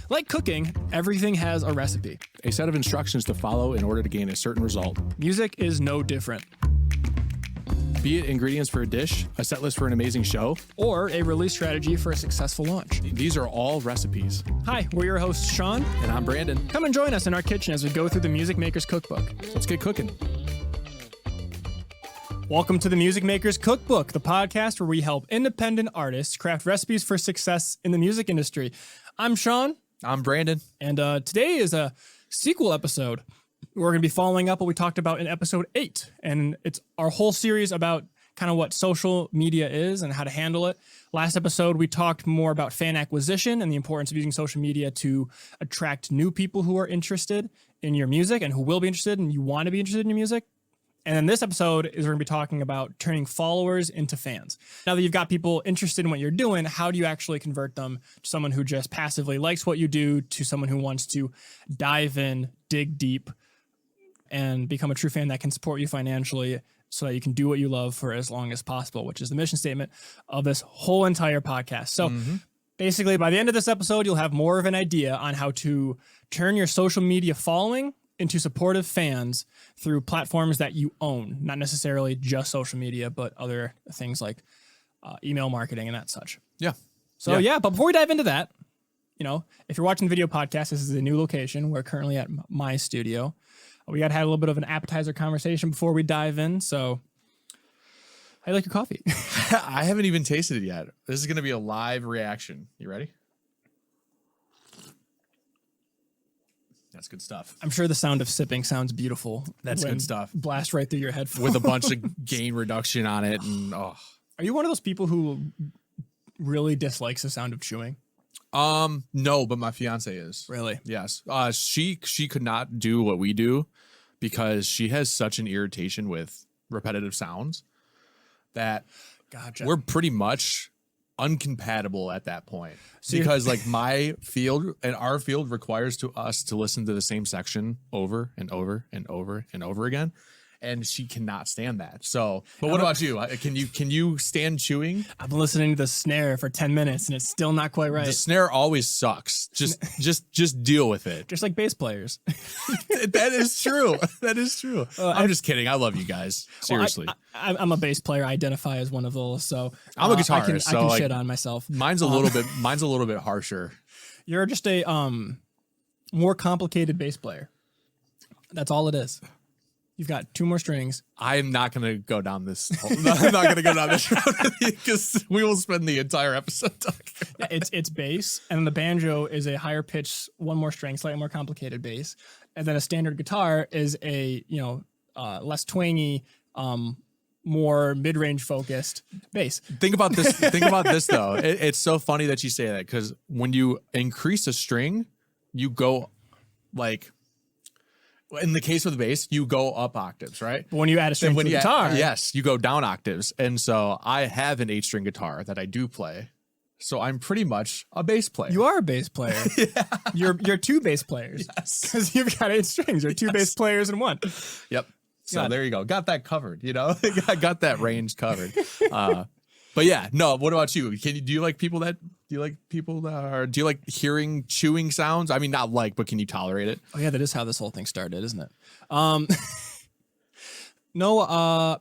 Like cooking, everything has a recipe. A set of instructions to follow in order to gain a certain result. Music is no different. Be it ingredients for a dish, a set list for an amazing show, Or a release strategy for a successful launch. these are all recipes. Hi, we're your hosts, Sean. And I'm Brandon. Come and join us in our kitchen as we go through the Music Maker's Cookbook. Let's get cooking. Welcome to the Music Maker's Cookbook, the podcast where we help independent artists craft recipes for success in the music industry. I'm Sean. I'm Brandon. And today is a sequel episode. We're going to be following up what we talked about in episode 8. And it's our whole series about kind of what social media is and how to handle it. Last episode, we talked more about fan acquisition and the importance of using social media to attract new people who are interested in your music and who will be interested and you want to be interested in your music. And then this episode is we're going to be talking about turning followers into fans. Now that you've got people interested in what you're doing, how do you actually convert them to someone who just passively likes what you do to someone who wants to dive in, dig deep, and become a true fan that can support you financially so that you can do what you love for as long as possible, which is the mission statement of this whole entire podcast. So basically, by the end of this episode, you'll have more of an idea on how to turn your social media following into supportive fans through platforms that you own, not necessarily just social media, but other things like email marketing and that such. Yeah. So but before we dive into that, you know, if you're watching the video podcast, this is a new location. We're currently at my studio. We got to have a little bit of an appetizer conversation before we dive in. So how do you like your coffee? I haven't even tasted it yet. This is going to be a live reaction. You ready? That's good stuff. I'm sure the sound of sipping sounds beautiful. That's when good stuff. Blast right through your headphones. With a bunch of gain reduction on it. And Are you one of those people who really dislikes the sound of chewing? no, but my fiance is. Really? Yes. She could not do what we do because she has such an irritation with repetitive sounds that we're pretty much uncompatible at that point. Because like my field and our field requires us to listen to the same section over and over and over and over again. And she cannot stand that. So, but what about you? Can you stand chewing? I've been listening to the snare for 10 minutes and it's still not quite right. The snare always sucks. Just deal with it. Just like bass players. That is true. That is true. I'm just kidding. I love you guys. Seriously. Well, I'm a bass player. I identify as one of those. So I'm a guitarist. I can shit on myself. Mine's a little bit harsher. You're just a more complicated bass player. That's all it is. You've got 2 more strings. I'm not going to go down this. I'm not going to go down this road because we will spend the entire episode talking about it's bass, and the banjo is a higher pitch, 1 more string, slightly more complicated bass, and then a standard guitar is a less twangy, more mid-range focused bass. Think about this though. It's so funny that you say that because when you increase a string, you go like. In the case of the bass, you go up octaves, right? But when you add a string to the guitar. Yes, you go down octaves. And so I have an 8-string guitar that I do play. So I'm pretty much a bass player. You are a bass player. Yeah. You're 2 bass players. Yes. Because you've got 8 strings. You're 2 bass players in one. Yep. So there you go. Got that covered, you know? I got that range covered. But yeah, no, what about you? Do you like people that do you like hearing chewing sounds? I mean, not like, but can you tolerate it? Oh yeah, that is how this whole thing started, isn't it? No,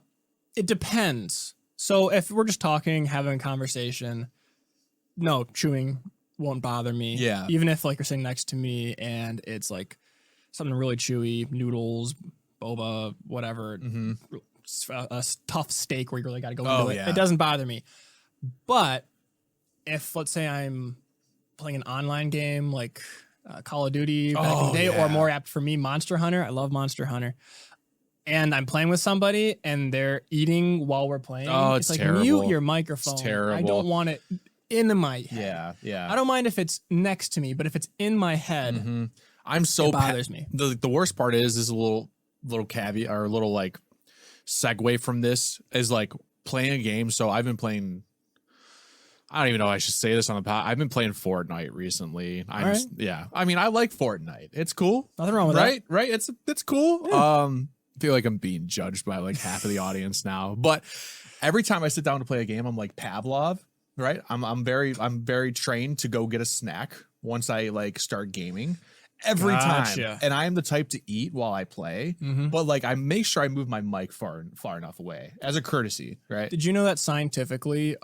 it depends. So if we're just talking, having a conversation, no, chewing won't bother me. Yeah. Even if like you're sitting next to me and it's like something really chewy, noodles, boba, whatever. A tough steak where you really got to go into it. Yeah. It doesn't bother me. But if, let's say I'm playing an online game like Call of Duty back in the day, or more apt for me, Monster Hunter. I love Monster Hunter. And I'm playing with somebody and they're eating while we're playing. Oh, it's like, terrible. Mute your microphone. It's terrible. I don't want it in my head. Yeah, yeah. I don't mind if it's next to me, but if it's in my head, it bothers me. The worst part is a little caveat or a little like segue from this is like playing a game. So I've been playing, I don't even know if I should say this on the pod. I've been playing Fortnite recently. Yeah. I mean, I like Fortnite. It's cool. Nothing wrong with that. Right. It's cool. Yeah. I feel like I'm being judged by like half of the audience now, but every time I sit down to play a game, I'm like Pavlov, right? I'm very trained to go get a snack once I like start gaming. Every time. And I am the type to eat while I play, but like I make sure I move my mic far enough away as a courtesy, right? Did you know that scientifically,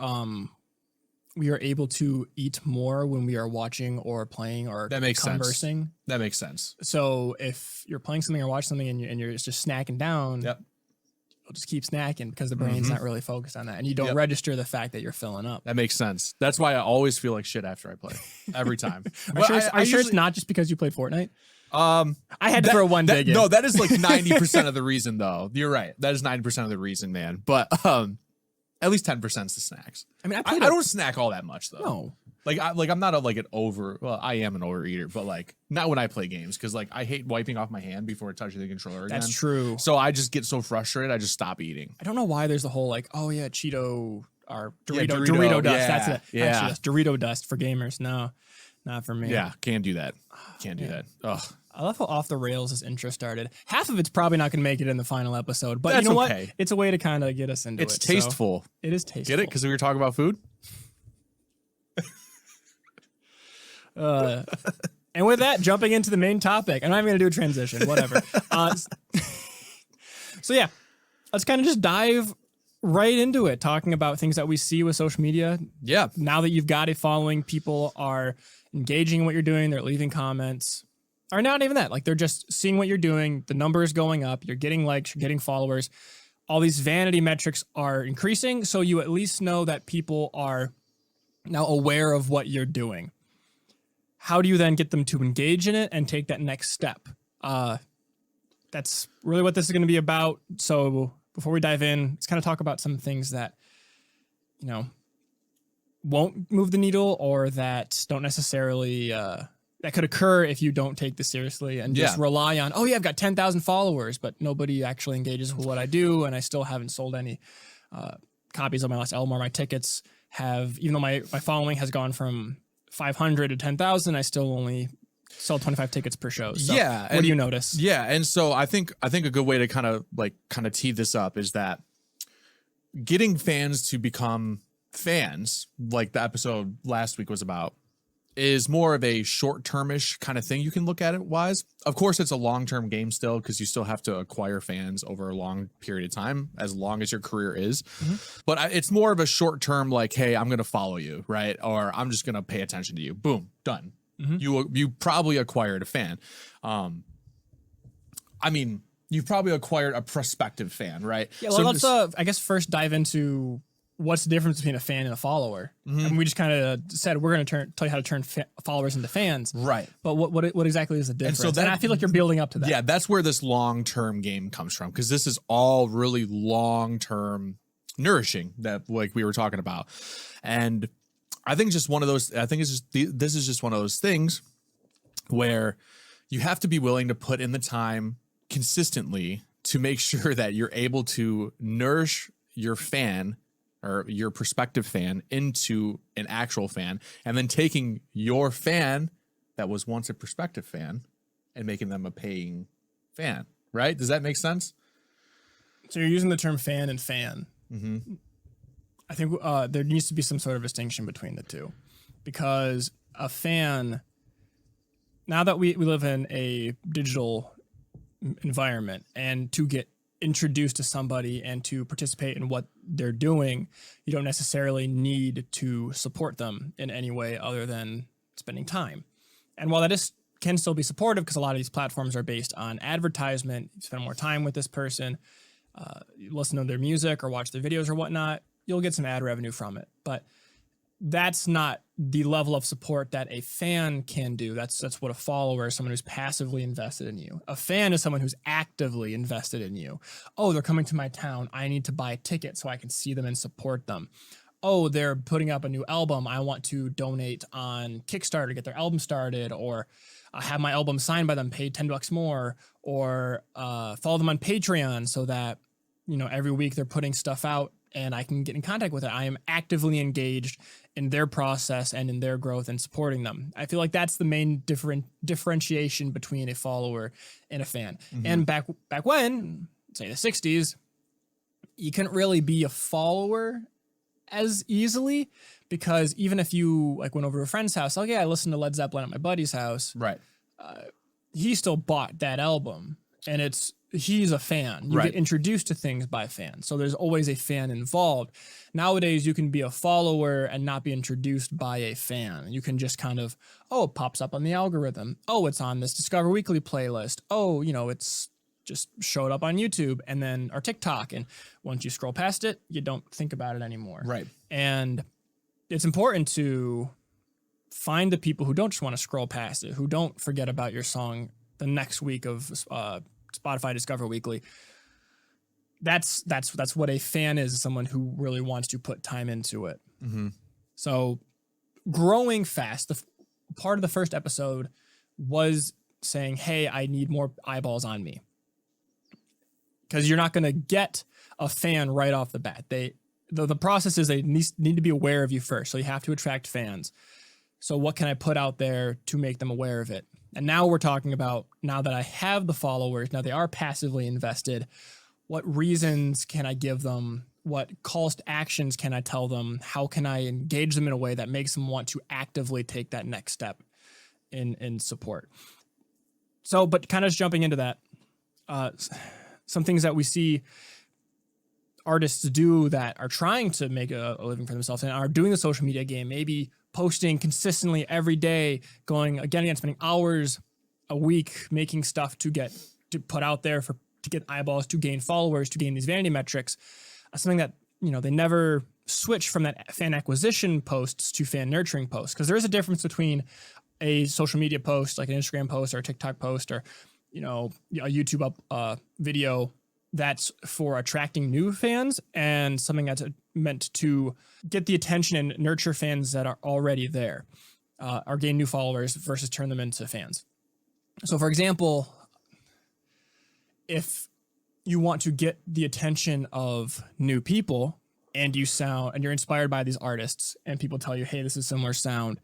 we are able to eat more when we are watching or playing or conversing? Sense. That makes sense. So if you're playing something or watching something and you're just snacking down, you'll just keep snacking because the brain's not really focused on that. And you don't register the fact that you're filling up. That makes sense. That's why I always feel like shit after I play. Every time. Are you sure it's not just because you played Fortnite? I had to throw one dig in. No, that is like 90% of the reason, though. You're right. That is 90% of the reason, man. But at least 10% is the snacks. I mean, I don't snack all that much, though. No. I'm not I am an overeater, but like not when I play games because like I hate wiping off my hand before touching the controller again. That's true. So I just get so frustrated, I just stop eating. I don't know why there's the whole like, oh yeah, Cheeto or Dorito dust. Yeah, that's it. Yeah. Actually, that's Dorito dust for gamers. No, not for me. Yeah, can't do that. Can't do that. Ugh. I love how off the rails this intro started. Half of it's probably not going to make it in the final episode, but that's you know okay. what? It's a way to kind of get us into it. It's tasteful. So it is tasteful. Get it? Because we were talking about food? And with that, jumping into the main topic, I'm not even going to do a transition, whatever. So yeah, let's kind of just dive right into it, talking about things that we see with social media. Yeah. Now that you've got a following, people are engaging in what you're doing, they're leaving comments, or not even that. Like they're just seeing what you're doing, the numbers going up, you're getting likes, you're getting followers. All these vanity metrics are increasing, so you at least know that people are now aware of what you're doing. How do you then get them to engage in it and take that next step? That's really what this is going to be about. So before we dive in, let's kind of talk about some things that, you know, won't move the needle or that don't necessarily, that could occur if you don't take this seriously and just rely on, oh yeah, I've got 10,000 followers, but nobody actually engages with what I do. And I still haven't sold any copies of my last album, or my tickets have, even though my following has gone from 500 to 10,000, I still only sell 25 tickets per show. So what do you notice? Yeah. And so I think a good way to kind of tee this up is that getting fans to become fans, like the episode last week was about, is more of a short-termish kind of thing you can look at it wise. Of course, it's a long-term game still because you still have to acquire fans over a long period of time, as long as your career is. But it's more of a short-term like, hey, I'm going to follow you, right? Or I'm just going to pay attention to you. Boom, done. You probably acquired a fan. I mean, you've probably acquired a prospective fan, right? Yeah, well, let's, I guess, first dive into what's the difference between a fan and a follower. And we just kind of said we're going to tell you how to turn followers into fans. Right. But what exactly is the difference? And I feel like you're building up to that. Yeah, that's where this long-term game comes from, because this is all really long-term nourishing that like we were talking about. And I think just one of those, this is just one of those things where you have to be willing to put in the time consistently to make sure that you're able to nourish your fan or your prospective fan into an actual fan, and then taking your fan that was once a prospective fan and making them a paying fan, right? Does that make sense? So you're using the term fan and fan. I think there needs to be some sort of distinction between the two, because a fan, now that we live in a digital environment, and to get introduced to somebody and to participate in what they're doing, you don't necessarily need to support them in any way other than spending time. And while that can still be supportive, because a lot of these platforms are based on advertisement, you spend more time with this person, you listen to their music or watch their videos or whatnot, you'll get some ad revenue from it. But that's not the level of support that a fan can do. That's what a follower is, someone who's passively invested in you. A fan is someone who's actively invested in you. Oh, they're coming to my town. I need to buy a ticket so I can see them and support them. Oh, they're putting up a new album. I want to donate on Kickstarter to get their album started, or have my album signed by them, pay $10 more, or follow them on Patreon so that, you know, every week they're putting stuff out and I can get in contact with it. I am actively engaged in their process and in their growth and supporting them. I feel like that's the main differentiation between a follower and a fan. And back when, say the 60s, you couldn't really be a follower as easily, because even if you like went over to a friend's house, oh yeah, I listened to Led Zeppelin at my buddy's house. Right. He still bought that album, and he's a fan. You get introduced to things by fans. So there's always a fan involved. Nowadays, you can be a follower and not be introduced by a fan. You can just kind of, it pops up on the algorithm. Oh, it's on this Discover Weekly playlist. Oh, it's just showed up on YouTube or TikTok. And once you scroll past it, you don't think about it anymore. Right. And it's important to find the people who don't just want to scroll past it, who don't forget about your song the next week of Spotify Discover Weekly. That's what a fan is, someone who really wants to put time into it. Mm-hmm. So growing fast, the part of the first episode was saying, hey, I need more eyeballs on me. Because you're not going to get a fan right off the bat. The process is they need to be aware of you first. So you have to attract fans. So what can I put out there to make them aware of it? And now we're talking about, now that I have the followers, now they are passively invested, what reasons can I give them? What calls to actions can I tell them? How can I engage them in a way that makes them want to actively take that next step in support? So, but kind of just jumping into that, some things that we see artists do that are trying to make a living for themselves and are doing the social media game, maybe posting consistently every day, going again and spending hours a week making stuff to put out there to get eyeballs, to gain followers, to gain these vanity metrics. Something that, they never switch from that fan acquisition posts to fan nurturing posts, because there is a difference between a social media post, like an Instagram post or a TikTok post, or a YouTube video that's for attracting new fans, and something that's meant to get the attention and nurture fans that are already there, or gain new followers versus turn them into fans. So for example, if you want to get the attention of new people and you're inspired by these artists and people tell you, hey, this is similar sound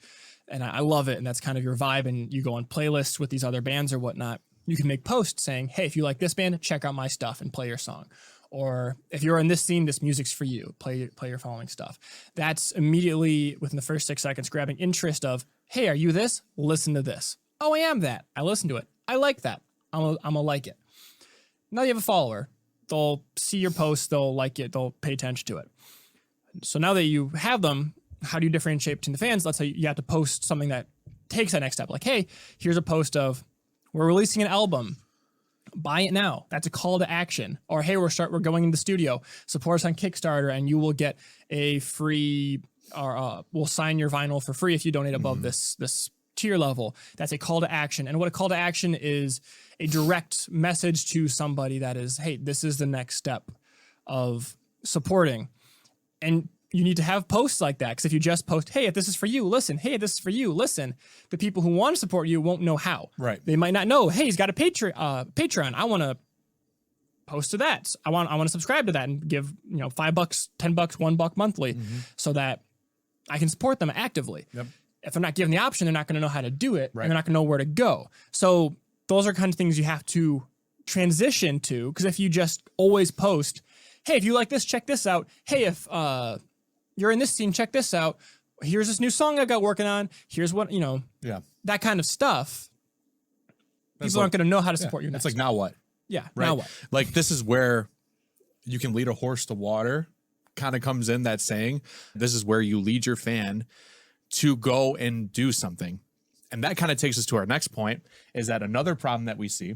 and I love it, and that's kind of your vibe, and you go on playlists with these other bands or whatnot, you can make posts saying, hey, if you like this band, check out my stuff and play your song. Or if you're in this scene, this music's for you. Play your following stuff. That's immediately, within the first 6 seconds, grabbing interest of, hey, are you this? Listen to this. Oh, I am that. I listen to it. I like that. I'm gonna like it. Now you have a follower. They'll see your post. They'll like it. They'll pay attention to it. So now that you have them, how do you differentiate between the fans? Let's say you have to post something that takes that next step. Like, hey, here's a post of, we're releasing an album. Buy it now. That's a call to action. Or, hey, we're going in the studio. Support us on Kickstarter, and you will get a free, or we'll sign your vinyl for free if you donate above this tier level. That's a call to action. And what a call to action is, a direct message to somebody that is, hey, this is the next step of supporting. And you need to have posts like that, because if you just post, hey, if this is for you, listen. Hey, if this is for you, listen. The people who want to support you won't know how. Right. They might not know, hey, he's got a Patreon. I want to post to that. I want to subscribe to that and give, $5, $10, $1 monthly, so that I can support them actively. Yep. If they're not given the option, they're not going to know how to do it. Right. And they're not going to know where to go. So those are kind of things you have to transition to, because if you just always post, hey, if you like this, check this out. Hey, if you're in this scene, check this out. Here's this new song I got working on. Here's what, that kind of stuff. People aren't going to know how to support you next. It's like, now what? Yeah, right? Now what? Like, this is where you can lead a horse to water, kind of comes in that saying. This is where you lead your fan to go and do something. And that kind of takes us to our next point, is that another problem that we see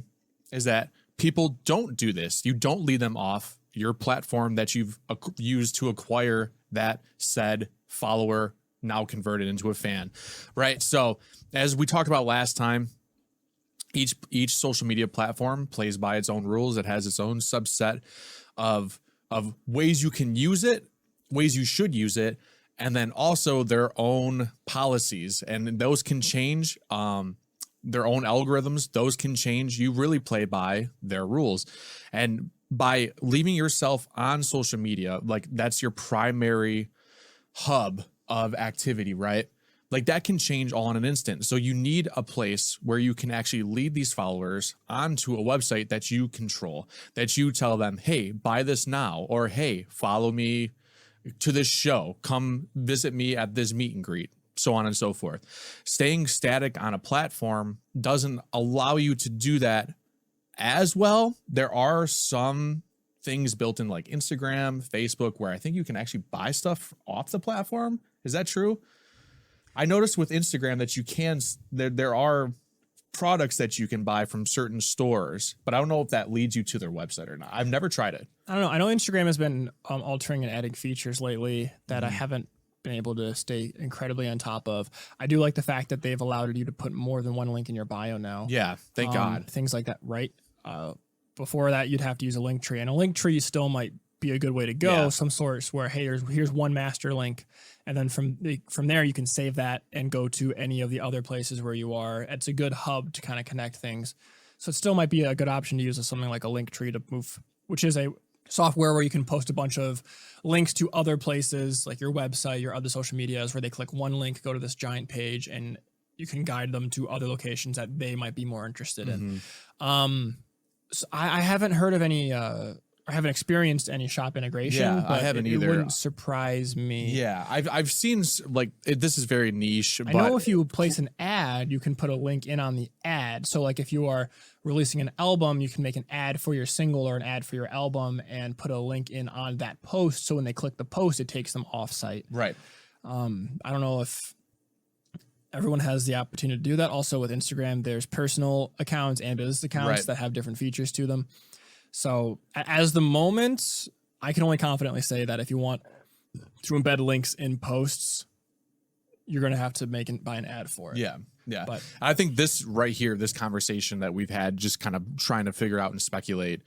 is that people don't do this. You don't lead them off your platform that you've used to acquire that said follower, now converted into a fan, right? So as we talked about last time, each social media platform plays by its own rules. It has its own subset of ways you can use it, ways you should use it, and then also their own policies. And those can change, their own algorithms, those can change. You really play by their rules. And by leaving yourself on social media, like that's your primary hub of activity, right? Like that can change all in an instant. So you need a place where you can actually lead these followers onto a website that you control, that you tell them, hey, buy this now, or hey, follow me to this show, come visit me at this meet and greet, so on and so forth. Staying static on a platform doesn't allow you to do that as well. There are some things built in like Instagram, Facebook, where I think you can actually buy stuff off the platform. Is that true? I noticed with Instagram that you can, there are products that you can buy from certain stores, but I don't know if that leads you to their website or not. I've never tried it. I don't know. I know Instagram has been altering and adding features lately that I haven't been able to stay incredibly on top of. I do like the fact that they've allowed you to put more than one link in your bio now. Yeah, thank God. Things like that, right? Before that, you'd have to use a link tree, and a link tree still might be a good way to go. Yeah. Some source where, hey, here's one master link, and then from there you can save that and go to any of the other places where you are. It's a good hub to kind of connect things. So it still might be a good option to use as something like a link tree to move, which is a software where you can post a bunch of links to other places like your website, your other social medias, where they click one link, go to this giant page, and you can guide them to other locations that they might be more interested in. So I haven't heard of any, I haven't experienced any shop integration. Yeah, but I haven't either. It wouldn't surprise me. Yeah, I've seen like this is very niche. I know if you place an ad, you can put a link in on the ad. So like if you are releasing an album, you can make an ad for your single or an ad for your album and put a link in on that post. So when they click the post, it takes them off site. Right. I don't know if everyone has the opportunity to do that. Also with Instagram, there's personal accounts and business accounts that have different features to them. So as the moment, I can only confidently say that if you want to embed links in posts, you're going to have to buy an ad for it. Yeah. Yeah. But I think this right here, this conversation that we've had, just kind of trying to figure out and speculate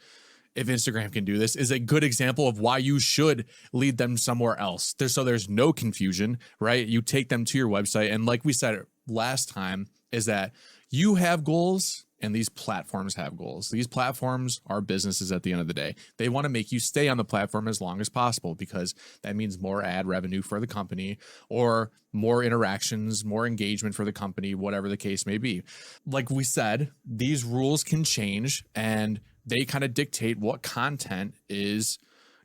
if Instagram can do this, is a good example of why you should lead them somewhere else. So there's no confusion, right? You take them to your website. And like we said last time, is that you have goals and these platforms have goals. These platforms are businesses at the end of the day. They want to make you stay on the platform as long as possible because that means more ad revenue for the company or more interactions, more engagement for the company, whatever the case may be. Like we said, these rules can change and they kind of dictate what content is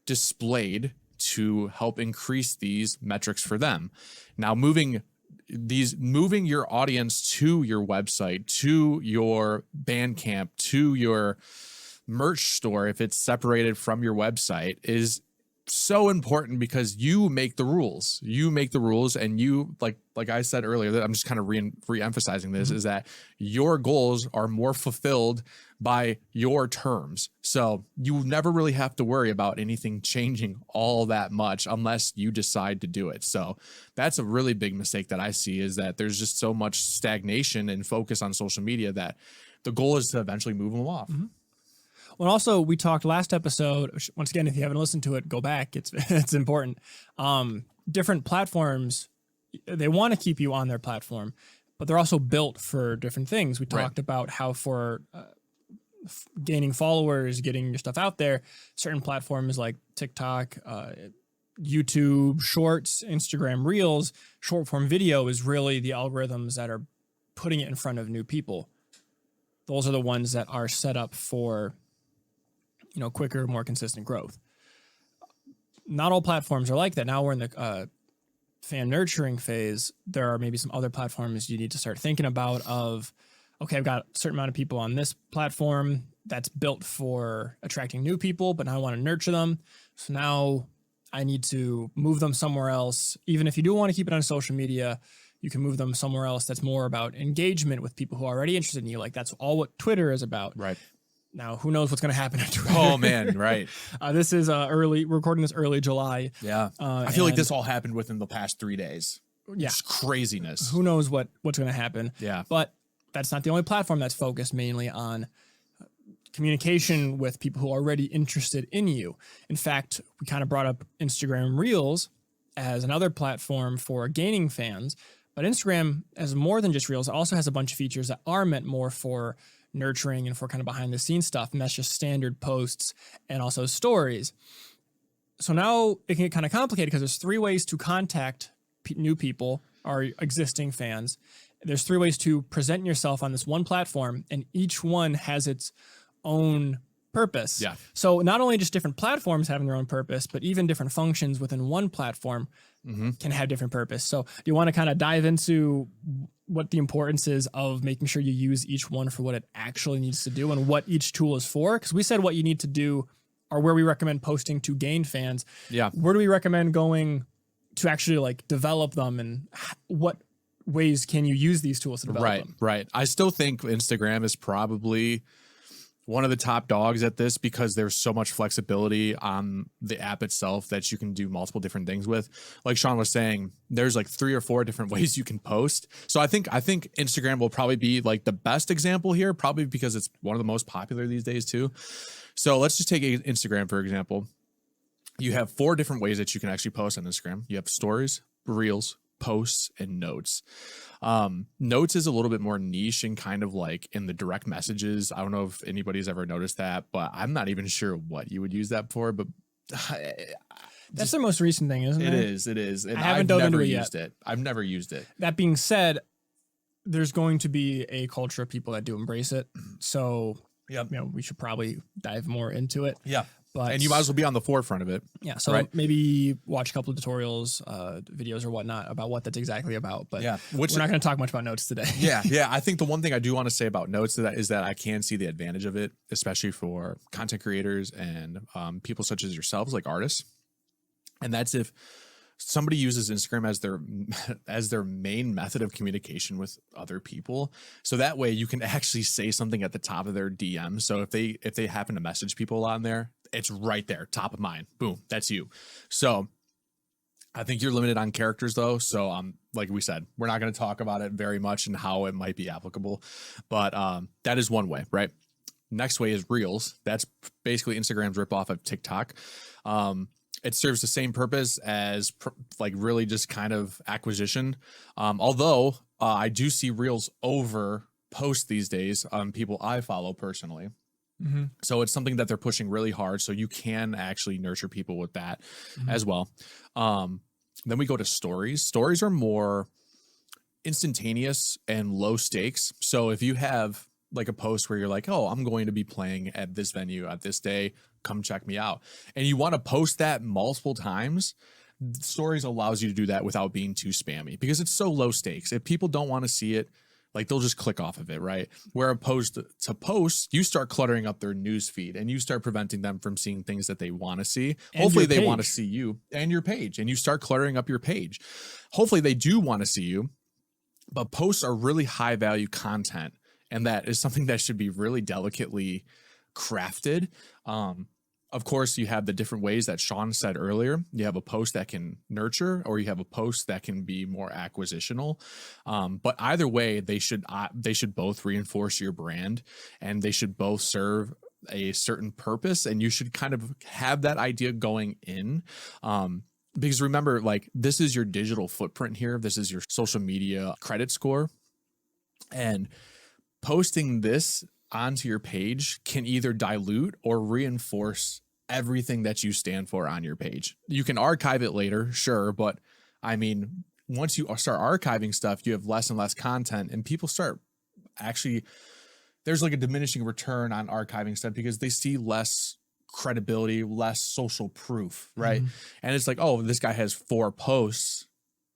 displayed to help increase these metrics for them. Now, moving your audience to your website, to your Bandcamp, to your merch store, if it's separated from your website, is so important because you make the rules. You make the rules, and you like I said earlier, that I'm just kind of re-emphasizing this, is that your goals are more fulfilled by your terms. So you never really have to worry about anything changing all that much unless you decide to do it. So that's a really big mistake that I see, is that there's just so much stagnation and focus on social media that the goal is to eventually move them off. Well, also we talked last episode, once again, if you haven't listened to it, go back. It's important. Different platforms, they want to keep you on their platform, but they're also built for different things. We talked about how for gaining followers, getting your stuff out there, certain platforms like TikTok, YouTube, Shorts, Instagram Reels, short form video is really the algorithms that are putting it in front of new people. Those are the ones that are set up for, quicker, more consistent growth. Not all platforms are like that. Now we're in the fan nurturing phase. There are maybe some other platforms you need to start thinking about of, okay, I've got a certain amount of people on this platform that's built for attracting new people, but now I want to nurture them. So now I need to move them somewhere else. Even if you do want to keep it on social media, you can move them somewhere else that's more about engagement with people who are already interested in you. Like that's all what Twitter is about. Right. Now, who knows what's going to happen at Twitter? Oh man, right. This is we're recording this early July. Yeah. I feel like this all happened within the past 3 days. Yeah. It's craziness. Who knows what's going to happen? Yeah. But that's not the only platform that's focused mainly on communication with people who are already interested in you. In fact, we kind of brought up Instagram Reels as another platform for gaining fans, but Instagram has more than just Reels. It also has a bunch of features that are meant more for nurturing and for kind of behind the scenes stuff. And that's just standard posts and also stories. So now it can get kind of complicated because there's 3 ways to contact new people or existing fans. There's 3 ways to present yourself on this one platform, and each one has its own purpose. Yeah. So not only just different platforms having their own purpose, but even different functions within one platform can have different purpose. So do you want to kind of dive into what the importance is of making sure you use each one for what it actually needs to do and what each tool is for? Because we said what you need to do or where we recommend posting to gain fans. Yeah. Where do we recommend going to actually like develop them, and what ways can you use these tools to develop them? Right. I still think Instagram is probably one of the top dogs at this because there's so much flexibility on the app itself that you can do multiple different things with. Like Sean was saying, there's like 3 or 4 different ways you can post. So I think Instagram will probably be like the best example here, probably because it's one of the most popular these days too. So let's just take Instagram, for example. You have 4 different ways that you can actually post on Instagram. You have stories, reels, posts, and notes. Notes is a little bit more niche and kind of like in the direct messages. I don't know if anybody's ever noticed that, but I'm not even sure what you would use that for, but that's the most recent thing, isn't it? It is. And I haven't I've dove never into it used yet. it. I've never used it. That being said, there's going to be a culture of people that do embrace it. So, we should probably dive more into it. Yeah. And you might as well be on the forefront of it. Yeah. So maybe watch a couple of tutorials, videos or whatnot about what that's exactly about. But we're not going to talk much about notes today. Yeah. I think the one thing I do want to say about notes is that I can see the advantage of it, especially for content creators and people such as yourselves, like artists. And that's if somebody uses Instagram as their main method of communication with other people. So that way you can actually say something at the top of their DM. So if they happen to message people on there, it's right there, top of mind. Boom, that's you. So I think you're limited on characters though. So like we said, we're not going to talk about it very much and how it might be applicable, but that is one way, right? Next way is Reels. That's basically Instagram's ripoff of TikTok. It serves the same purpose as like really just kind of acquisition. Although I do see Reels over posts these days on people I follow personally. Mm-hmm. So it's something that they're pushing really hard. So you can actually nurture people with that as well. Then we go to stories. Stories are more instantaneous and low stakes. So if you have like a post where you're like, oh, I'm going to be playing at this venue at this day, come check me out. And you want to post that multiple times. Stories allows you to do that without being too spammy because it's so low stakes. If people don't want to see it, like they'll just click off of it, right? Where opposed to posts, you start cluttering up their news feed and you start preventing them from seeing things that they want to see. And hopefully they want to see you and your page, and you start cluttering up your page. Hopefully they do want to see you, but posts are really high value content. And that is something that should be really delicately crafted. Of course, you have the different ways that Sean said earlier. You have a post that can nurture, or you have a post that can be more acquisitional. But either way, they should both reinforce your brand, and they should both serve a certain purpose. And you should kind of have that idea going in. Because remember, like, this is your digital footprint here. This is your social media credit score. And posting this onto your page can either dilute or reinforce everything that you stand for on your page. You can archive it later, sure, but I mean, once you start archiving stuff, you have less and less content, and people start actually, there's like a diminishing return on archiving stuff because they see less credibility, less social proof, right? And it's like, oh, this guy has 4 posts.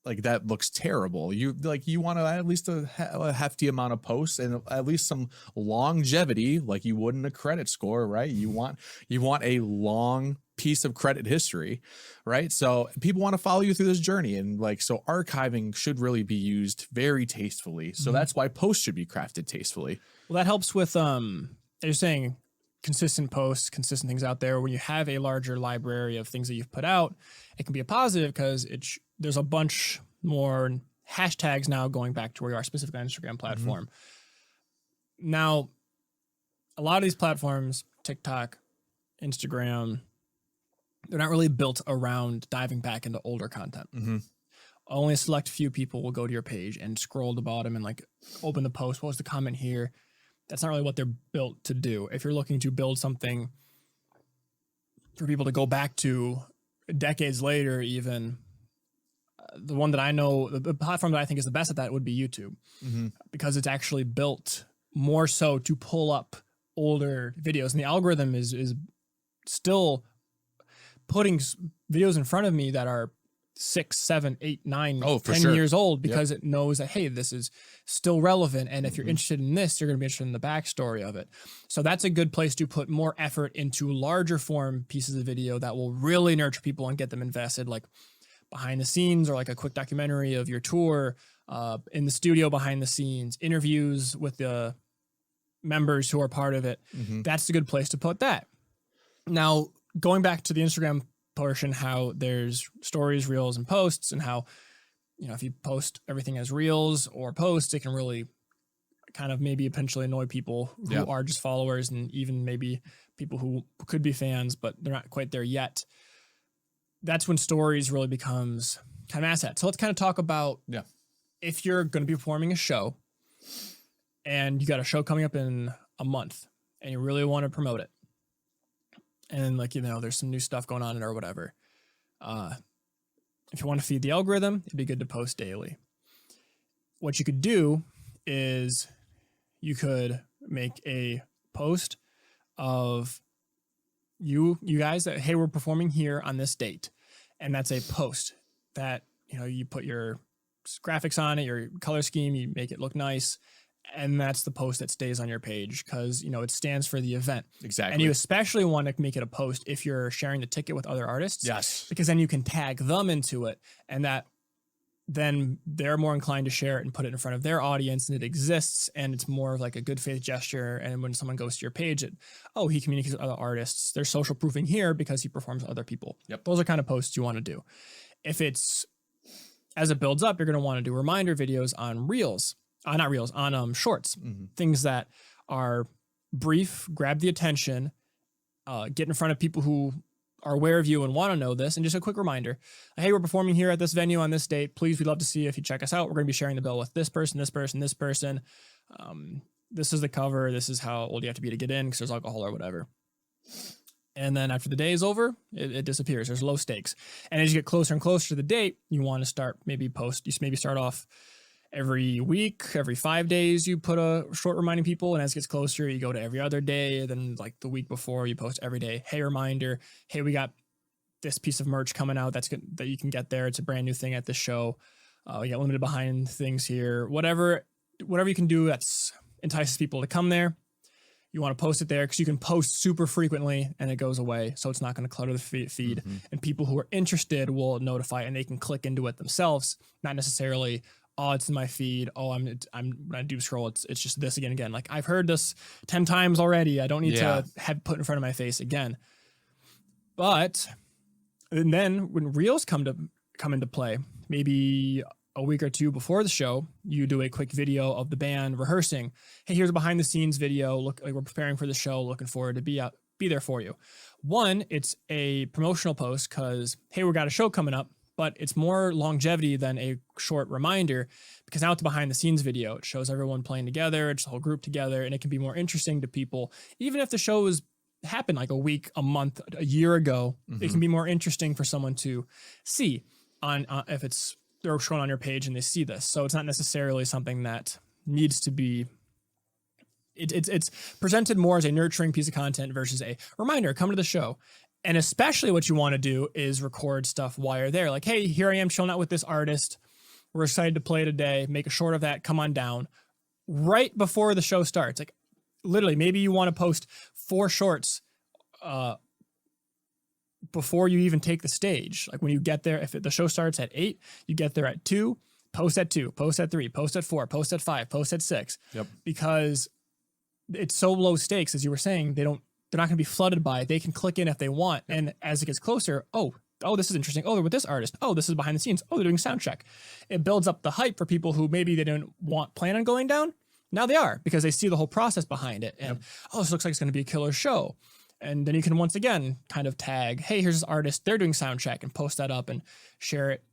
Like, that looks terrible. You want to at least a hefty amount of posts and at least some longevity, like you would in a credit score, right? You want a long piece of credit history, right? So people want to follow you through this journey, and like, so archiving should really be used very tastefully. So that's why posts should be crafted tastefully. Well, that helps with you're saying consistent posts, consistent things out there. When you have a larger library of things that you've put out, it can be a positive because there's a bunch more hashtags now going back to where you are, specifically on Instagram platform. Now, a lot of these platforms, TikTok, Instagram, they're not really built around diving back into older content. Only a select few people will go to your page and scroll to the bottom and like open the post. What was the comment here? That's not really what they're built to do. If you're looking to build something for people to go back to decades later, even, the one that I know, the platform that I think is the best at that would be YouTube, because it's actually built more so to pull up older videos, and the algorithm is still putting videos in front of me that are 6, 7, 8, 9, 10 years old, because it knows that, hey, this is still relevant. And if you're interested in this, you're going to be interested in the backstory of it. So that's a good place to put more effort into larger form pieces of video that will really nurture people and get them invested, like behind the scenes, or like a quick documentary of your tour, in the studio behind the scenes, interviews with the members who are part of it. That's a good place to put that. Now, going back to the Instagram portion, how there's stories, reels, and posts, and how, you know, if you post everything as reels or posts, it can really kind of maybe potentially annoy people who are just followers, and even maybe people who could be fans, but they're not quite there yet. That's when stories really becomes kind of asset. So let's kind of talk about if you're going to be performing a show and you got a show coming up in a month and you really want to promote it, and like, you know, there's some new stuff going on or whatever. If you want to feed the algorithm, it'd be good to post daily. What you could do is you could make a post of you guys that, hey, we're performing here on this date. And that's a post that, you know, you put your graphics on it, your color scheme, you make it look nice. And that's the post that stays on your page, because, you know, it stands for the event. Exactly. And you especially want to make it a post if you're sharing the ticket with other artists. Yes. Because then you can tag them into it, and that then they're more inclined to share it and put it in front of their audience, and it exists, and it's more of like a good faith gesture. And when someone goes to your page, he communicates with other artists. There's social proofing here because he performs with other people. Those are kind of posts you want to do. If it's, as it builds up, you're going to want to do reminder videos on reels. Not reels, on shorts, things that are brief, grab the attention, get in front of people who are aware of you and want to know this, and just a quick reminder, hey, we're performing here at this venue on this date. Please, we'd love to see if you check us out. We're going to be sharing the bill with this person, this person, this person. This is the cover. This is how old you have to be to get in, because there's alcohol or whatever. And then after the day is over, it disappears. There's low stakes. And as you get closer and closer to the date, you want to start maybe start off every week, every 5 days, you put a short reminding people. And as it gets closer, you go to every other day. Then like the week before, you post every day. Hey, reminder. Hey, we got this piece of merch coming out that's good, that you can get there. It's a brand new thing at the show. We got limited behind things here. Whatever you can do that's entices people to come there. You want to post it there, because you can post super frequently and it goes away. So it's not going to clutter the feed. And people who are interested will notify, and they can click into it themselves, not necessarily, oh, it's in my feed. Oh, I'm when I do scroll, it's just this again. Like, I've heard this 10 times already. I don't need to have put in front of my face again. But and then when reels come into play, maybe a week or two before the show, you do a quick video of the band rehearsing. Hey, here's a behind the scenes video. Look, like, we're preparing for the show. Looking forward to be there for you. One, it's a promotional post because, hey, we got a show coming up. But it's more longevity than a short reminder, because now it's a behind the scenes video. It shows everyone playing together. It's the whole group together, and it can be more interesting to people. Even if the show happened like a week, a month, a year ago, it can be more interesting for someone to see if they're shown on your page and they see this. So it's not necessarily something that needs to be. It's presented more as a nurturing piece of content versus a reminder, come to the show. And especially what you want to do is record stuff while you're there. Like, hey, here I am chilling out with this artist. We're excited to play today. Make a short of that. Come on down. Right before the show starts. Like, literally, maybe you want to post 4 shorts before you even take the stage. Like, when you get there, if the show starts at 8, you get there at 2, post at 2, post at 3, post at 4, post at 5, post at 6. Because it's so low stakes, as you were saying, they're not going to be flooded by it. They can click in if they want. And as it gets closer, oh, this is interesting. Oh, they're with this artist. Oh, this is behind the scenes. Oh, they're doing sound check. It builds up the hype for people who maybe they didn't plan on going down. Now they are, because they see the whole process behind it. And, this looks like it's going to be a killer show. And then you can once again kind of tag, hey, here's this artist. They're doing sound check, and post that up and share it.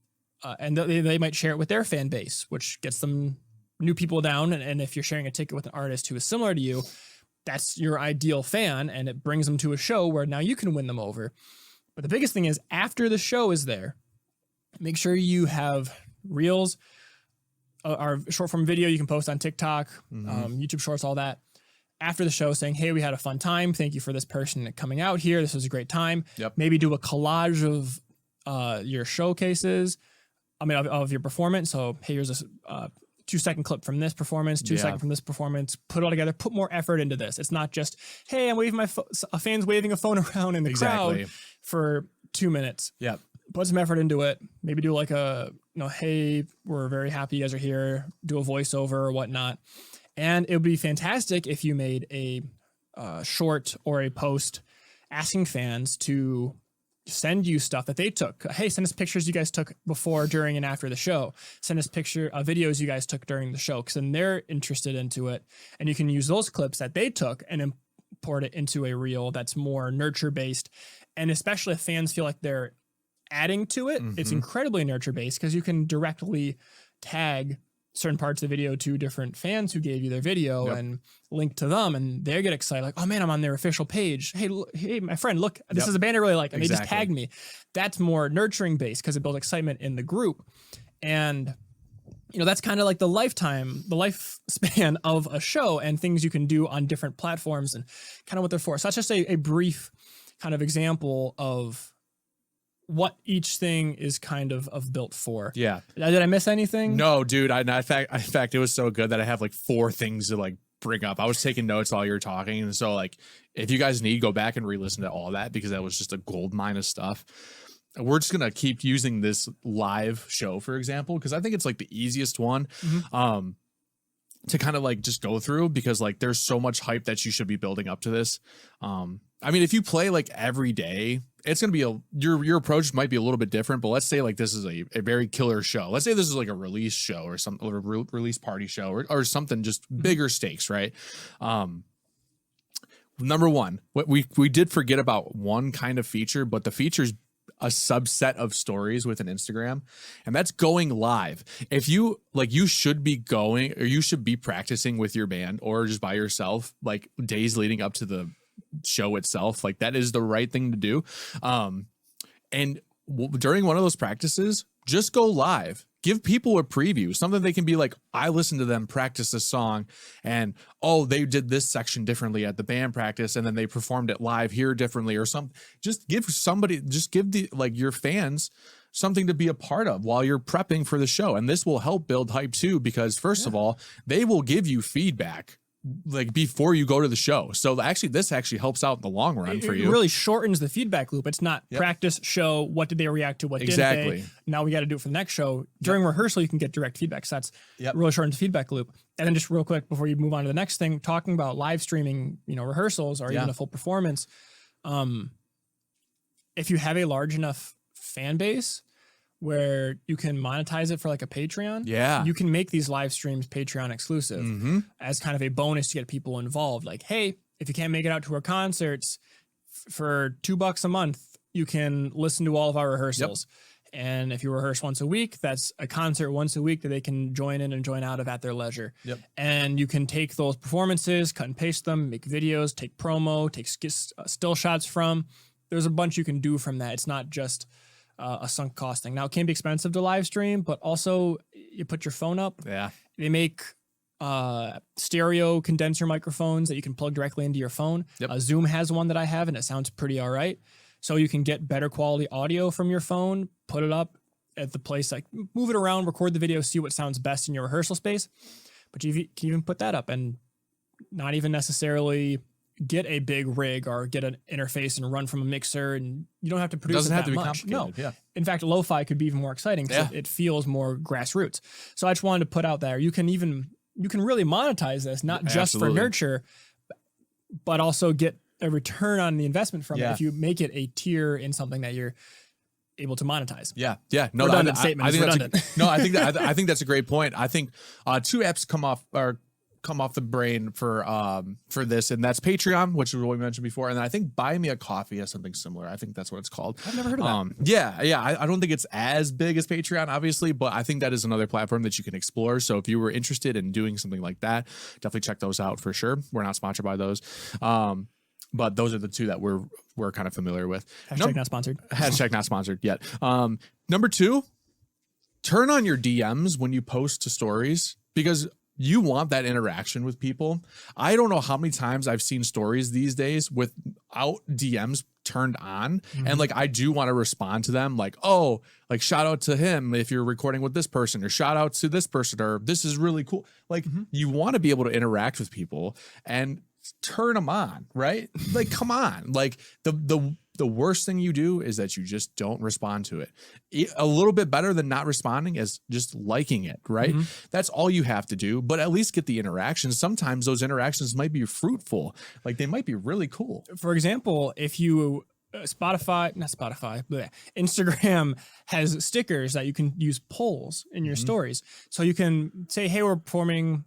And they might share it with their fan base, which gets them new people down. And if you're sharing a ticket with an artist who is similar to you, that's your ideal fan, and it brings them to a show where now you can win them over. But the biggest thing is, after the show is there, make sure you have reels, our short form video you can post on TikTok, YouTube Shorts, all that. after the show saying, hey, we had a fun time. Thank you for this person coming out here. This was a great time. Yep. Maybe do a collage of your showcases, of your performance. So, hey, here's a 2-second clip from this performance, 2-second from this performance, put it all together, put more effort into this. It's not just, hey, I'm waving a fan's waving a phone around in the crowd for 2 minutes. Yeah. Put some effort into it. Maybe do like hey, we're very happy you guys are here. Do a voiceover or whatnot. And it would be fantastic if you made a short or a post asking fans to send you stuff that they took. Hey, send us pictures you guys took before, during, and after the show. Send us videos you guys took during the show, because then they're interested into it. And you can use those clips that they took and import it into a reel that's more nurture-based. And especially if fans feel like they're adding to it, it's incredibly nurture-based, because you can directly tag certain parts of the video to different fans who gave you their video and link to them, and they get excited like, oh man, I'm on their official page. Hey, my friend, look, this is a band I really like, and they just tagged me. That's more nurturing based, because it builds excitement in the group. And that's kind of like the lifespan of a show, and things you can do on different platforms and kind of what they're for. So that's just a brief kind of example of what each thing is kind of built for. Yeah. Did I miss anything? No, dude. In fact, it was so good that I have like 4 things to like bring up. I was taking notes while you were talking. And so like, if you guys need, go back and re-listen to all that, because that was just a gold mine of stuff. We're just going to keep using this live show, for example, because I think it's like the easiest one to kind of like just go through, because like there's so much hype that you should be building up to this. I mean, if you play like every day, it's going to be your approach might be a little bit different, but let's say like this is a very killer show. Let's say this is like a release show or some release party show or something, just bigger stakes, right? Number one, what we did forget about one kind of feature, but the feature's a subset of stories within Instagram, and that's going live. If you like, you should be going, or you should be practicing with your band or just by yourself, like days leading up to the show itself. Like that is the right thing to do. And during one of those practices, just go live. Give people a preview, something they can be like, I listened to them practice a song, and they did this section differently at the band practice, and then they performed it live here differently, or something. Just give your fans something to be a part of while you're prepping for the show. And this will help build hype too, because first of all, they will give you feedback like before you go to the show. So this actually helps out in the long run for you. It really shortens the feedback loop. It's not practice, show, what did they react to, what didn't they? Now we got to do it for the next show. During rehearsal, you can get direct feedback. So that's really shortens the feedback loop. And then just real quick before you move on to the next thing, talking about live streaming, rehearsals or even a full performance. If you have a large enough fan base where you can monetize it for like a Patreon. Yeah. You can make these live streams Patreon exclusive as kind of a bonus to get people involved. Like, hey, if you can't make it out to our concerts for $2 a month, you can listen to all of our rehearsals. And if you rehearse once a week, that's a concert once a week that they can join in and join out of at their leisure. And you can take those performances, cut and paste them, make videos, take promo, take still shots from. There's a bunch you can do from that. It's not just a sunk cost thing. Now, it can be expensive to live stream, but also you put your phone up. Yeah. They make stereo condenser microphones that you can plug directly into your phone. Zoom has one that I have, and it sounds pretty all right. So you can get better quality audio from your phone, put it up at the place, like move it around, record the video, see what sounds best in your rehearsal space. But you can even put that up and not even necessarily get a big rig or get an interface and run from a mixer, and you don't have to produce it that much. It doesn't have to be complicated. No. In fact, lo-fi could be even more exciting because it feels more grassroots. So I just wanted to put out there, you can really monetize this, not just for nurture, but also get a return on the investment from it if you make it a tier in something that you're able to monetize. No, redundant statement. I think redundant. I think that's a great point. I think 2 apps come off the brain for this, and that's Patreon, which is what we mentioned before, and then I think Buy Me a Coffee has something similar. I think that's what it's called. I've never heard of that. I don't think it's as big as Patreon, obviously, but I think that is another platform that you can explore. So if you were interested in doing something like that, definitely check those out for sure. We're not sponsored by those, but those are the 2 that we're kind of familiar with. Hashtag not sponsored. Hashtag not sponsored yet. Number 2, turn on your DMs when you post to stories, because you want that interaction with people. I don't know how many times I've seen stories these days without DMs turned on. And like, I do want to respond to them like, oh, like shout out to him if you're recording with this person, or shout out to this person, or this is really cool. Like you want to be able to interact with people and turn them on, right? Like, come on. Like the worst thing you do is that you just don't respond to it. A little bit better than not responding is just liking it, right? That's all you have to do, but at least get the interaction. Sometimes those interactions might be fruitful. Like they might be really cool. For example, if you Instagram has stickers that you can use polls in your stories. So you can say, hey, we're performing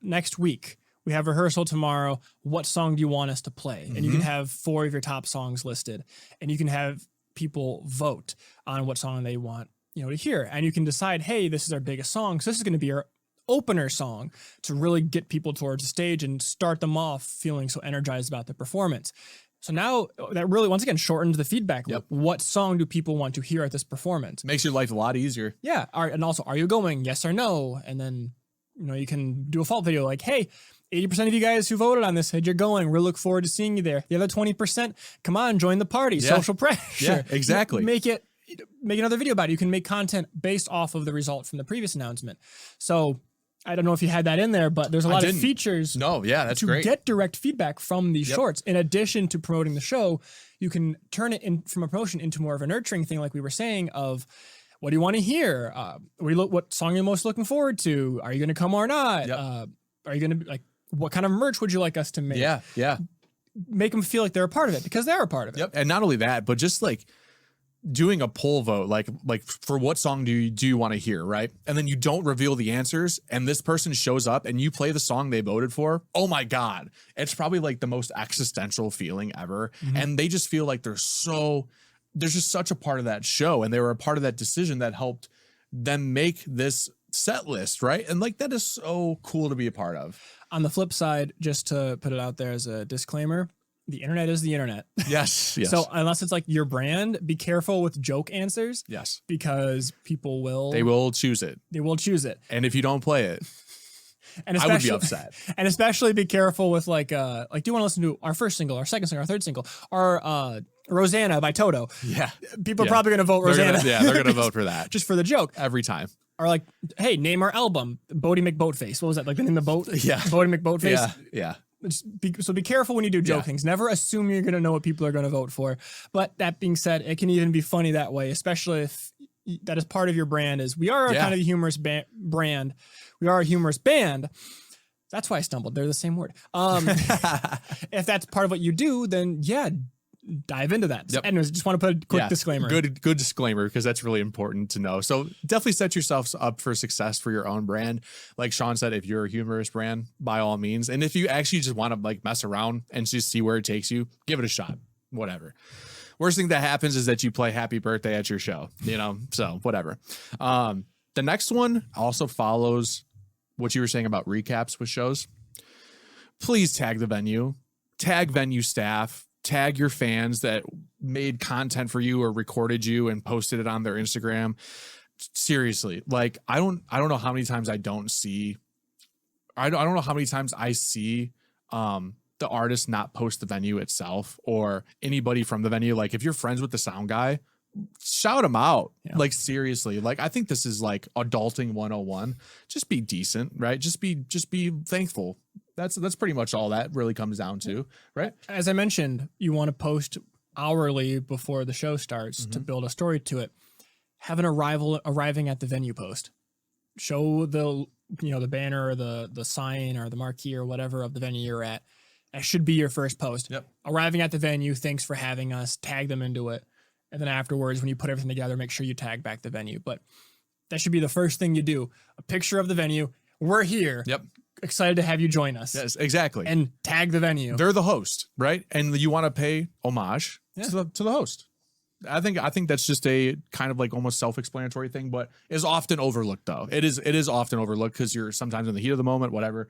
next week. We have rehearsal tomorrow. What song do you want us to play? And you can have 4 of your top songs listed, and you can have people vote on what song they want, to hear. And you can decide, hey, this is our biggest song. So this is going to be our opener song to really get people towards the stage and start them off feeling so energized about the performance. So now that really, once again, shortens the feedback loop. What song do people want to hear at this performance? Makes your life a lot easier. Yeah. And also, are you going? Yes or no? And then, you can do a fault video like, hey, 80% of you guys who voted on this said you're going. We look forward to seeing you there. The other 20%, come on, join the party. Social pressure. Yeah, exactly. Make another video about it. You can make content based off of the result from the previous announcement. So I don't know if you had that in there, but there's a lot of features. That's to great. Get direct feedback from these shorts. In addition to promoting the show, you can turn it from a promotion into more of a nurturing thing, like we were saying, of what do you want to hear? What song are you most looking forward to? Are you going to come or not? Are you going to be like, what kind of merch would you like us to make? Yeah. Make them feel like they're a part of it, because they're a part of it. And not only that, but just like doing a poll vote, like for what song do you want to hear, right? And then you don't reveal the answers, and this person shows up and you play the song they voted for. Oh my God. It's probably like the most existential feeling ever. And they just feel like they're just such a part of that show, and they were a part of that decision that helped them make this set list, right? And like, that is so cool to be a part of. On the flip side, just to put it out there as a disclaimer, the internet is the internet. Yes. So unless it's like your brand, be careful with joke answers. Yes. Because people will. They will choose it. And if you don't play it, and I would be upset. And especially be careful with like do you want to listen to our first single, our second single, our third single, our Rosanna by Toto? Yeah. People are probably going to vote Rosanna. They're going to vote for that. Just for the joke. Every time. Or like, hey, name our album, Bodie McBoatface. What was that? Like the name of the boat? Yeah. Bodie McBoatface. Yeah. So be careful when you do joke things. Never assume you're going to know what people are going to vote for. But that being said, it can even be funny that way, especially if that is part of your brand. Is we are kind of a humorous brand. We are a humorous band. That's why I stumbled. They're the same word. If that's part of what you do, then dive into that. So anyways, just want to put a quick disclaimer. Good disclaimer, because that's really important to know. So definitely set yourselves up for success for your own brand. Like Sean said, if you're a humorous brand, by all means. And if you actually just want to like mess around and just see where it takes you, give it a shot. Whatever. Worst thing that happens is that you play Happy Birthday at your show, so whatever. The next one also follows what you were saying about recaps with shows. Please tag the venue, tag venue staff, tag your fans that made content for you or recorded you and posted it on their Instagram. Seriously, like I don't know how many times I don't know how many times I see the artist not post the venue itself or anybody from the venue. Like if you're friends with the sound guy, shout him out. Like seriously, like I think this is like adulting 101. Just be decent, right? Just be thankful. That's pretty much all that really comes down to, right? As I mentioned, you want to post hourly before the show starts to build a story to it. Have an arriving at the venue post. Show the banner or the sign or the marquee or whatever of the venue you're at. That should be your first post. Arriving at the venue, thanks for having us, tag them into it. And then afterwards, when you put everything together, make sure you tag back the venue. But that should be the first thing you do. A picture of the venue. We're here. Excited to have you join us. Yes, exactly. And tag the venue. They're the host, right? And you want to pay homage to the host. I think that's just a kind of like almost self-explanatory thing, but is often overlooked though. It is often overlooked because you're sometimes in the heat of the moment, whatever.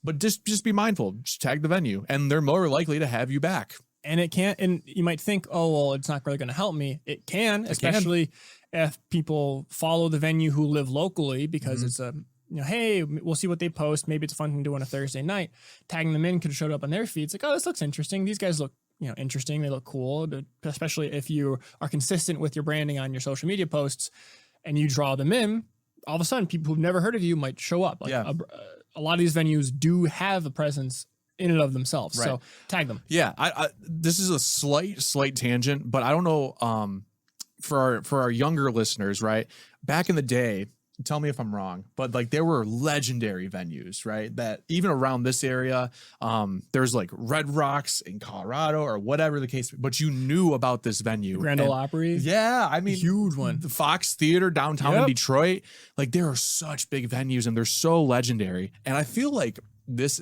But just be mindful. Just tag the venue, and they're more likely to have you back. And it can't. And you might think, oh well, it's not really going to help me. It can, especially if people follow the venue who live locally, because it's a hey, we'll see what they post. Maybe it's a fun thing to do on a Thursday night. Tagging them in could have showed up on their feeds. Like, oh, this looks interesting. These guys look, interesting. They look cool, but especially if you are consistent with your branding on your social media posts and you draw them in, all of a sudden people who've never heard of you might show up. Like a lot of these venues do have a presence in and of themselves. Right. So tag them. Yeah. I this is a slight tangent, but I don't know, for our younger listeners, right? Back in the day, tell me if I'm wrong, but like there were legendary venues, right? That even around this area, there's like Red Rocks in Colorado or whatever the case, but you knew about this venue. Grand Ole Opry. Yeah. I mean, huge one. The Fox Theater downtown in Detroit. Like there are such big venues and they're so legendary. And I feel like this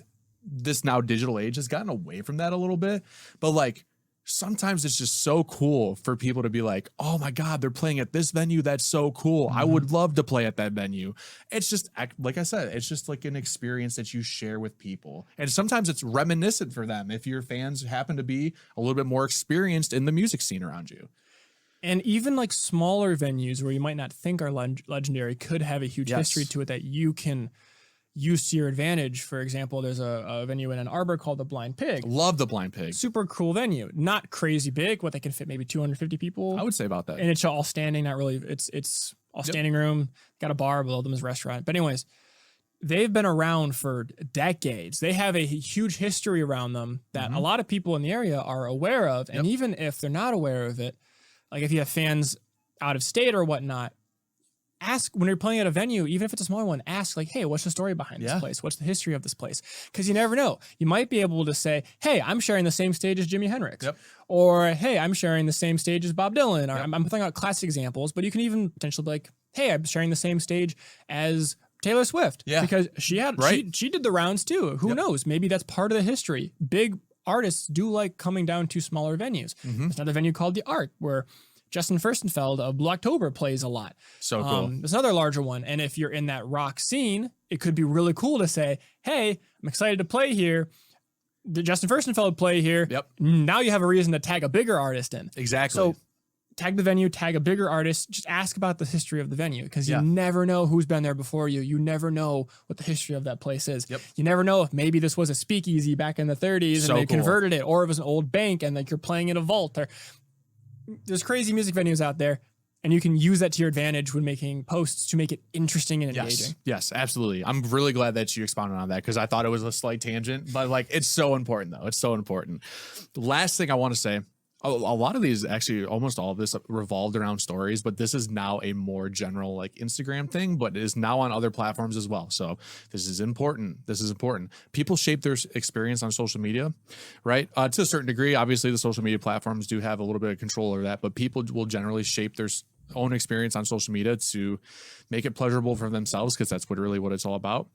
now digital age has gotten away from that a little bit, but like, sometimes it's just so cool for people to be like, oh my God, they're playing at this venue. That's so cool. I would love to play at that venue. It's just, like I said, it's just like an experience that you share with people. And sometimes it's reminiscent for them if your fans happen to be a little bit more experienced in the music scene around you. And even like smaller venues where you might not think are legendary could have a huge history to it that you can use to your advantage. For example, there's a venue in Ann Arbor called the Blind Pig. Love the Blind Pig. Super cool venue. Not crazy big. What, they can fit maybe 250 people. I would say about that. And it's all standing. Not really. It's all standing room. Got a bar below them as a restaurant. But anyways, they've been around for decades. They have a huge history around them that a lot of people in the area are aware of. And even if they're not aware of it, like if you have fans out of state or whatnot, ask when you're playing at a venue, even if it's a smaller one, ask like, hey, what's the story behind this place? What's the history of this place? Because you never know. You might be able to say, hey, I'm sharing the same stage as Jimi Hendrix. Or, hey, I'm sharing the same stage as Bob Dylan. Or I'm thinking about classic examples, but you can even potentially be like, hey, I'm sharing the same stage as Taylor Swift. Because she had she did the rounds too. Who knows? Maybe that's part of the history. Big artists do like coming down to smaller venues. There's another venue called The Arc where Justin Furstenfeld of Blue October plays a lot. So cool. There's another larger one. And if you're in that rock scene, it could be really cool to say, hey, I'm excited to play here. Did Justin Furstenfeld play here? Now you have a reason to tag a bigger artist in. Exactly. So tag the venue, tag a bigger artist, just ask about the history of the venue because you never know who's been there before you. You never know what the history of that place is. You never know if maybe this was a speakeasy back in the 30s and they converted it, or it was an old bank and like you're playing in a vault. Or there's crazy music venues out there, and you can use that to your advantage when making posts to make it interesting and engaging. Yes, absolutely. I'm really glad that you expounded on that because I thought it was a slight tangent, but like it's so important though. It's so important. The last thing I want to say, a lot of these, actually almost all of this revolved around stories, but this is now a more general like Instagram thing, but it is now on other platforms as well. So this is important. This is important. People shape their experience on social media, right? To a certain degree, obviously the social media platforms do have a little bit of control over that, but people will generally shape their own experience on social media to make it pleasurable for themselves because that's what it's all about.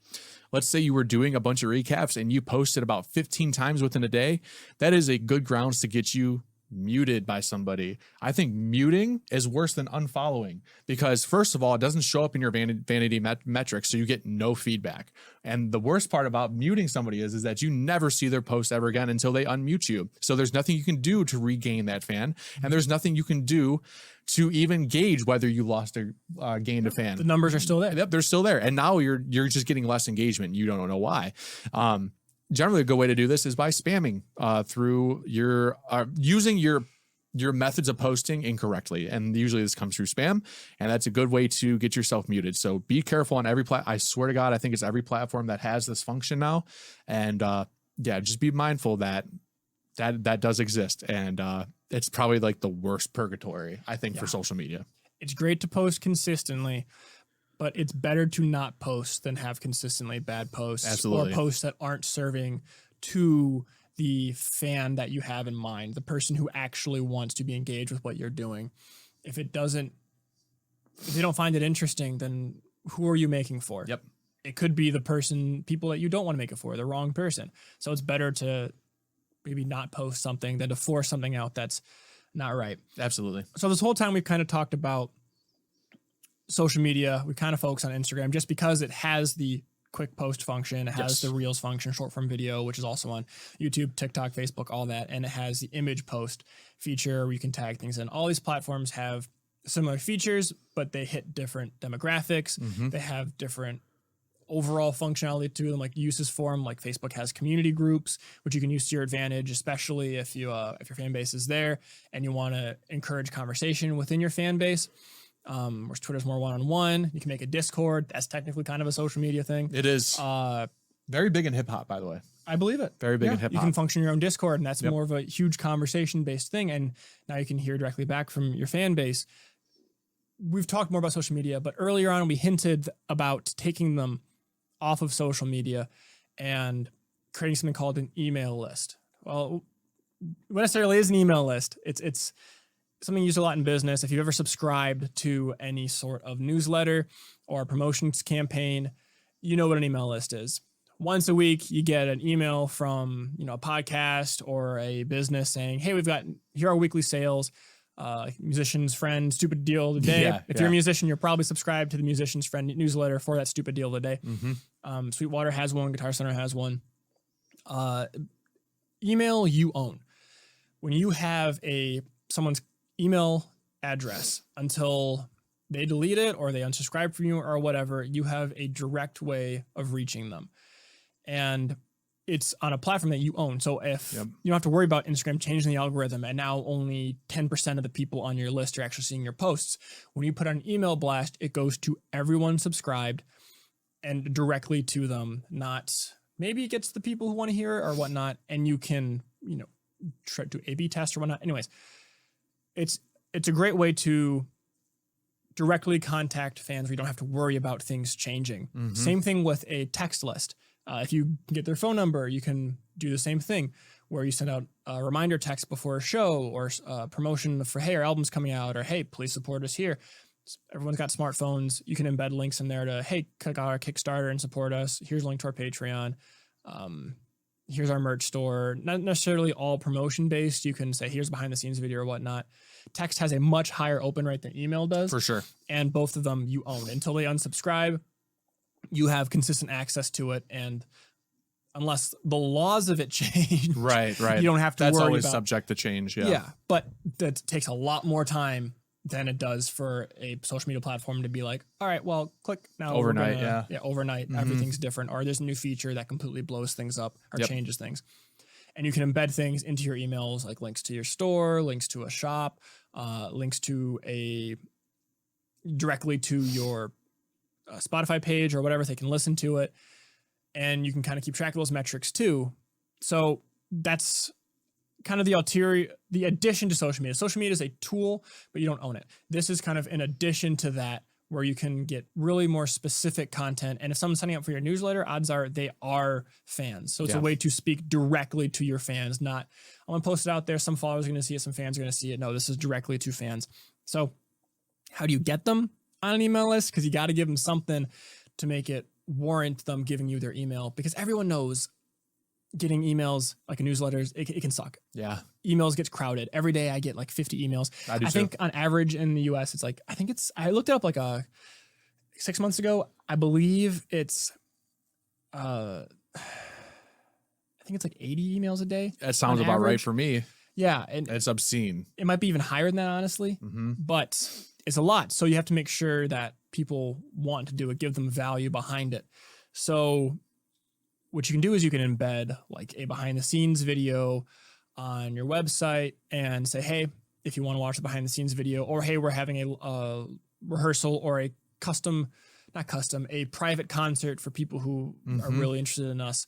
Let's say you were doing a bunch of recaps and you posted about 15 times within a day. That is a good grounds to get you muted by somebody. I think muting is worse than unfollowing because first of all, it doesn't show up in your vanity metrics, so you get no feedback. And the worst part about muting somebody is that you never see their post ever again until they unmute you. So there's nothing you can do to regain that fan, and there's nothing you can do to even gauge whether you lost or gained a fan. The numbers are still there. Yep, they're still there, and now you're just getting less engagement. You don't know why. Generally, a good way to do this is by spamming through your using your methods of posting incorrectly, and usually this comes through spam, and that's a good way to get yourself muted. So be careful on every I swear to God, I think it's every platform that has this function now, and just be mindful that does exist, and it's probably like the worst purgatory I think for social media. It's great to post consistently, but it's better to not post than have consistently bad posts. Absolutely. Or posts that aren't serving to the fan that you have in mind, the person who actually wants to be engaged with what you're doing. If they don't find it interesting, then who are you making for? Yep. It could be people that you don't want to make it for, the wrong person. So it's better to maybe not post something than to force something out that's not right. Absolutely. So this whole time we've kind of talked about social media. We kind of focus on Instagram just because it has the quick post function. It has the Reels function, short form video, which is also on YouTube, TikTok, Facebook, all that. And it has the image post feature where you can tag things in. All these platforms have similar features, but they hit different demographics. They have different overall functionality to them, like uses for them. Like Facebook has community groups, which you can use to your advantage, especially if your fan base is there and you want to encourage conversation within your fan base. Whereas Twitter's more one-on-one. You can make a Discord. That's technically kind of a social media thing. It is. Very big in hip hop, by the way. I believe it. Very big in hip hop. You can function your own Discord, and that's more of a huge conversation-based thing. And now you can hear directly back from your fan base. We've talked more about social media, but earlier on we hinted about taking them off of social media and creating something called an email list. Well, what necessarily is an email list? It's something used a lot in business. If you've ever subscribed to any sort of newsletter or promotions campaign, you know what an email list is. Once a week, you get an email from, a podcast or a business saying, hey, here are weekly sales. Musician's Friend, Stupid Deal of the Day. If you're a musician, you're probably subscribed to the Musician's Friend newsletter for that Stupid Deal of the Day. Mm-hmm. Sweetwater has one. Guitar Center has one. Email you own. When you have someone's email address until they delete it or they unsubscribe from you or whatever, you have a direct way of reaching them. And it's on a platform that you own. So if you don't have to worry about Instagram changing the algorithm and now only 10% of the people on your list are actually seeing your posts, when you put on an email blast, it goes to everyone subscribed and directly to them, not maybe it gets the people who want to hear it or whatnot. And you can, try to A/B test or whatnot. Anyways, it's a great way to directly contact fans where you don't have to worry about things changing. Mm-hmm. Same thing with a text list. If you get their phone number, you can do the same thing where you send out a reminder text before a show or promotion for, hey, our album's coming out, or hey, please support us here. Everyone's got smartphones. You can embed links in there to, hey, click our Kickstarter and support us. Here's a link to our Patreon. Here's our merch store. Not necessarily all promotion based. You can say, here's behind the scenes video or whatnot. Text has a much higher open rate than email does. For sure. And both of them you own. Until they unsubscribe, you have consistent access to it, and unless the laws of it change, right, you don't have to That's worry always about, subject to change. Yeah, but that takes a lot more time than it does for a social media platform to be like, all right, well, click now. Overnight, overnight, everything's different, or there's a new feature that completely blows things up or changes things. And you can embed things into your emails, like links to your store, links to a shop, links to directly to your Spotify page or whatever, so they can listen to it, and you can kind of keep track of those metrics too. So that's kind of the addition to social media. Social media is a tool, but you don't own it. This is kind of an addition to that, where you can get really more specific content. And if someone's signing up for your newsletter, odds are they are fans. So it's a way to speak directly to your fans, not, I'm going to post it out there, some followers are going to see it, some fans are going to see it. No, this is directly to fans. So how do you get them on an email list? Because you got to give them something to make it warrant them giving you their email, because everyone knows getting emails like a newsletter, it can suck. Yeah. Emails gets crowded. Every day I get like 50 emails. I think on average in the US, it's like, I looked it up like 6 months ago. I believe it's, I think it's like 80 emails a day. That sounds about right for me. Yeah. And it's obscene. It might be even higher than that, honestly, but it's a lot. So you have to make sure that people want to do it, give them value behind it. So what you can do is you can embed like a behind the scenes video on your website and say, hey, if you want to watch the behind the scenes video, or hey, we're having a rehearsal or a private concert for people who are really interested in us.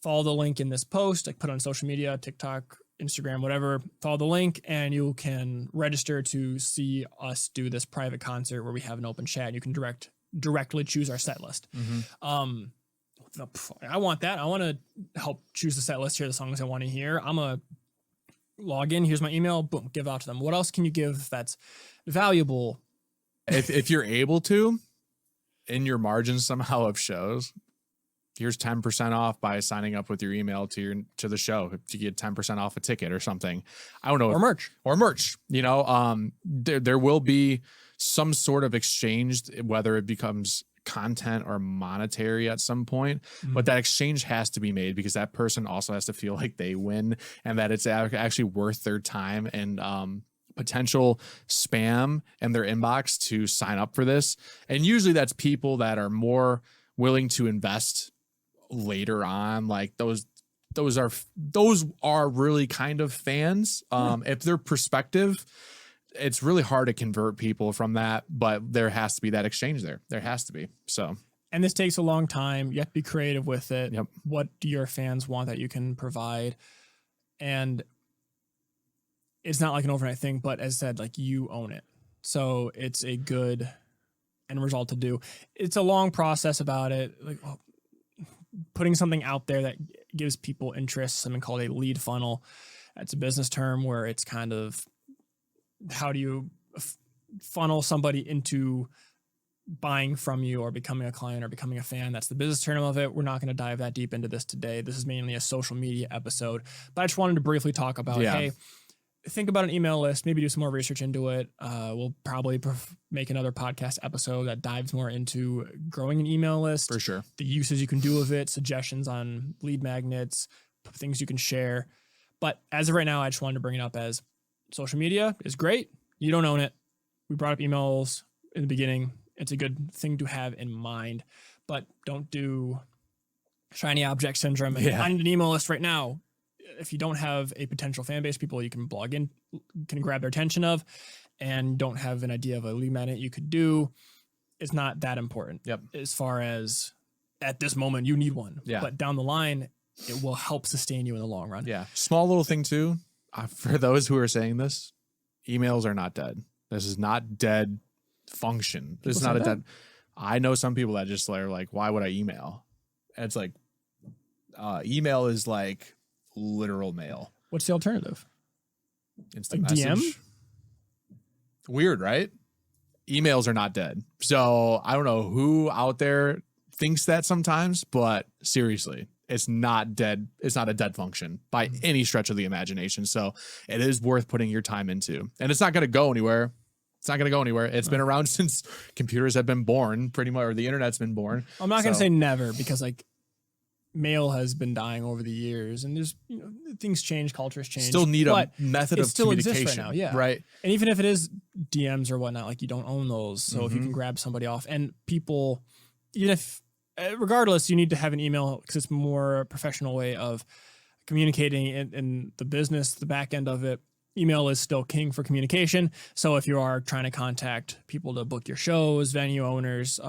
Follow the link in this post, like put it on social media, TikTok, Instagram, whatever, follow the link and you can register to see us do this private concert where we have an open chat. You can directly choose our set list. I want that. I want to help choose the set list, hear the songs I want to hear. I'm a log in. Here's my email. Boom, give out to them. What else can you give that's valuable? If you're able to, in your margins somehow of shows, here's 10% off by signing up with your email to the show. If you get 10% off a ticket or something, I don't know. Or merch. There will be some sort of exchange, whether it becomes content or monetary at some point, but that exchange has to be made because that person also has to feel like they win and that it's actually worth their time and potential spam in their inbox to sign up for this. And usually that's people that are more willing to invest later on. Like those are really kind of fans. If they're perspective, it's really hard to convert people from that, but there has to be that exchange there. There has to be. So, and this takes a long time. You have to be creative with it. Yep. What do your fans want that you can provide? And it's not like an overnight thing, but as said, like you own it. So it's a good end result to do. It's a long process about it. Like putting something out there that gives people interest, something called a lead funnel. That's a business term where it's kind of how do you funnel somebody into buying from you or becoming a client or becoming a fan. That's the business term of it. We're not going to dive that deep into this today. This is mainly a social media episode, but I just wanted to briefly talk about, hey, think about an email list, maybe do some more research into it. We'll probably make another podcast episode that dives more into growing an email list. For sure. The uses you can do of it, suggestions on lead magnets, things you can share. But as of right now, I just wanted to bring it up as social media is great. You don't own it. We brought up emails in the beginning. It's a good thing to have in mind, but don't do shiny object syndrome. Yeah. I need an email list right now. If you don't have a potential fan base, people you can blog in, can grab their attention of, and don't have an idea of a lead magnet you could do, it's not that important. Yep. As far as at this moment, you need one. Yeah. But down the line, it will help sustain you in the long run. Yeah. Small little thing too. For those who are saying this, emails are not dead. This is not dead function. This is not a dead. I know some people that just are like, why would I email? And it's like, email is like literal mail. What's the alternative? Instant like message. DM? Weird, right? Emails are not dead. So I don't know who out there thinks that sometimes, but seriously, it's not dead. It's not a dead function by any stretch of the imagination. So it is worth putting your time into, and it's not going to go anywhere. It's not going to go anywhere. It's been around since computers have been born, pretty much, or the internet's been born. I'm not going to say never, because like mail has been dying over the years, and there's things change, cultures change. Still need a method of still communication exists right now, yeah. Right. And even if it is DMs or whatnot, like you don't own those. So if you can grab somebody off, and people, even if regardless, you need to have an email because it's more a professional way of communicating in the business, the back end of it. Email is still king for communication. So if you are trying to contact people to book your shows, venue owners,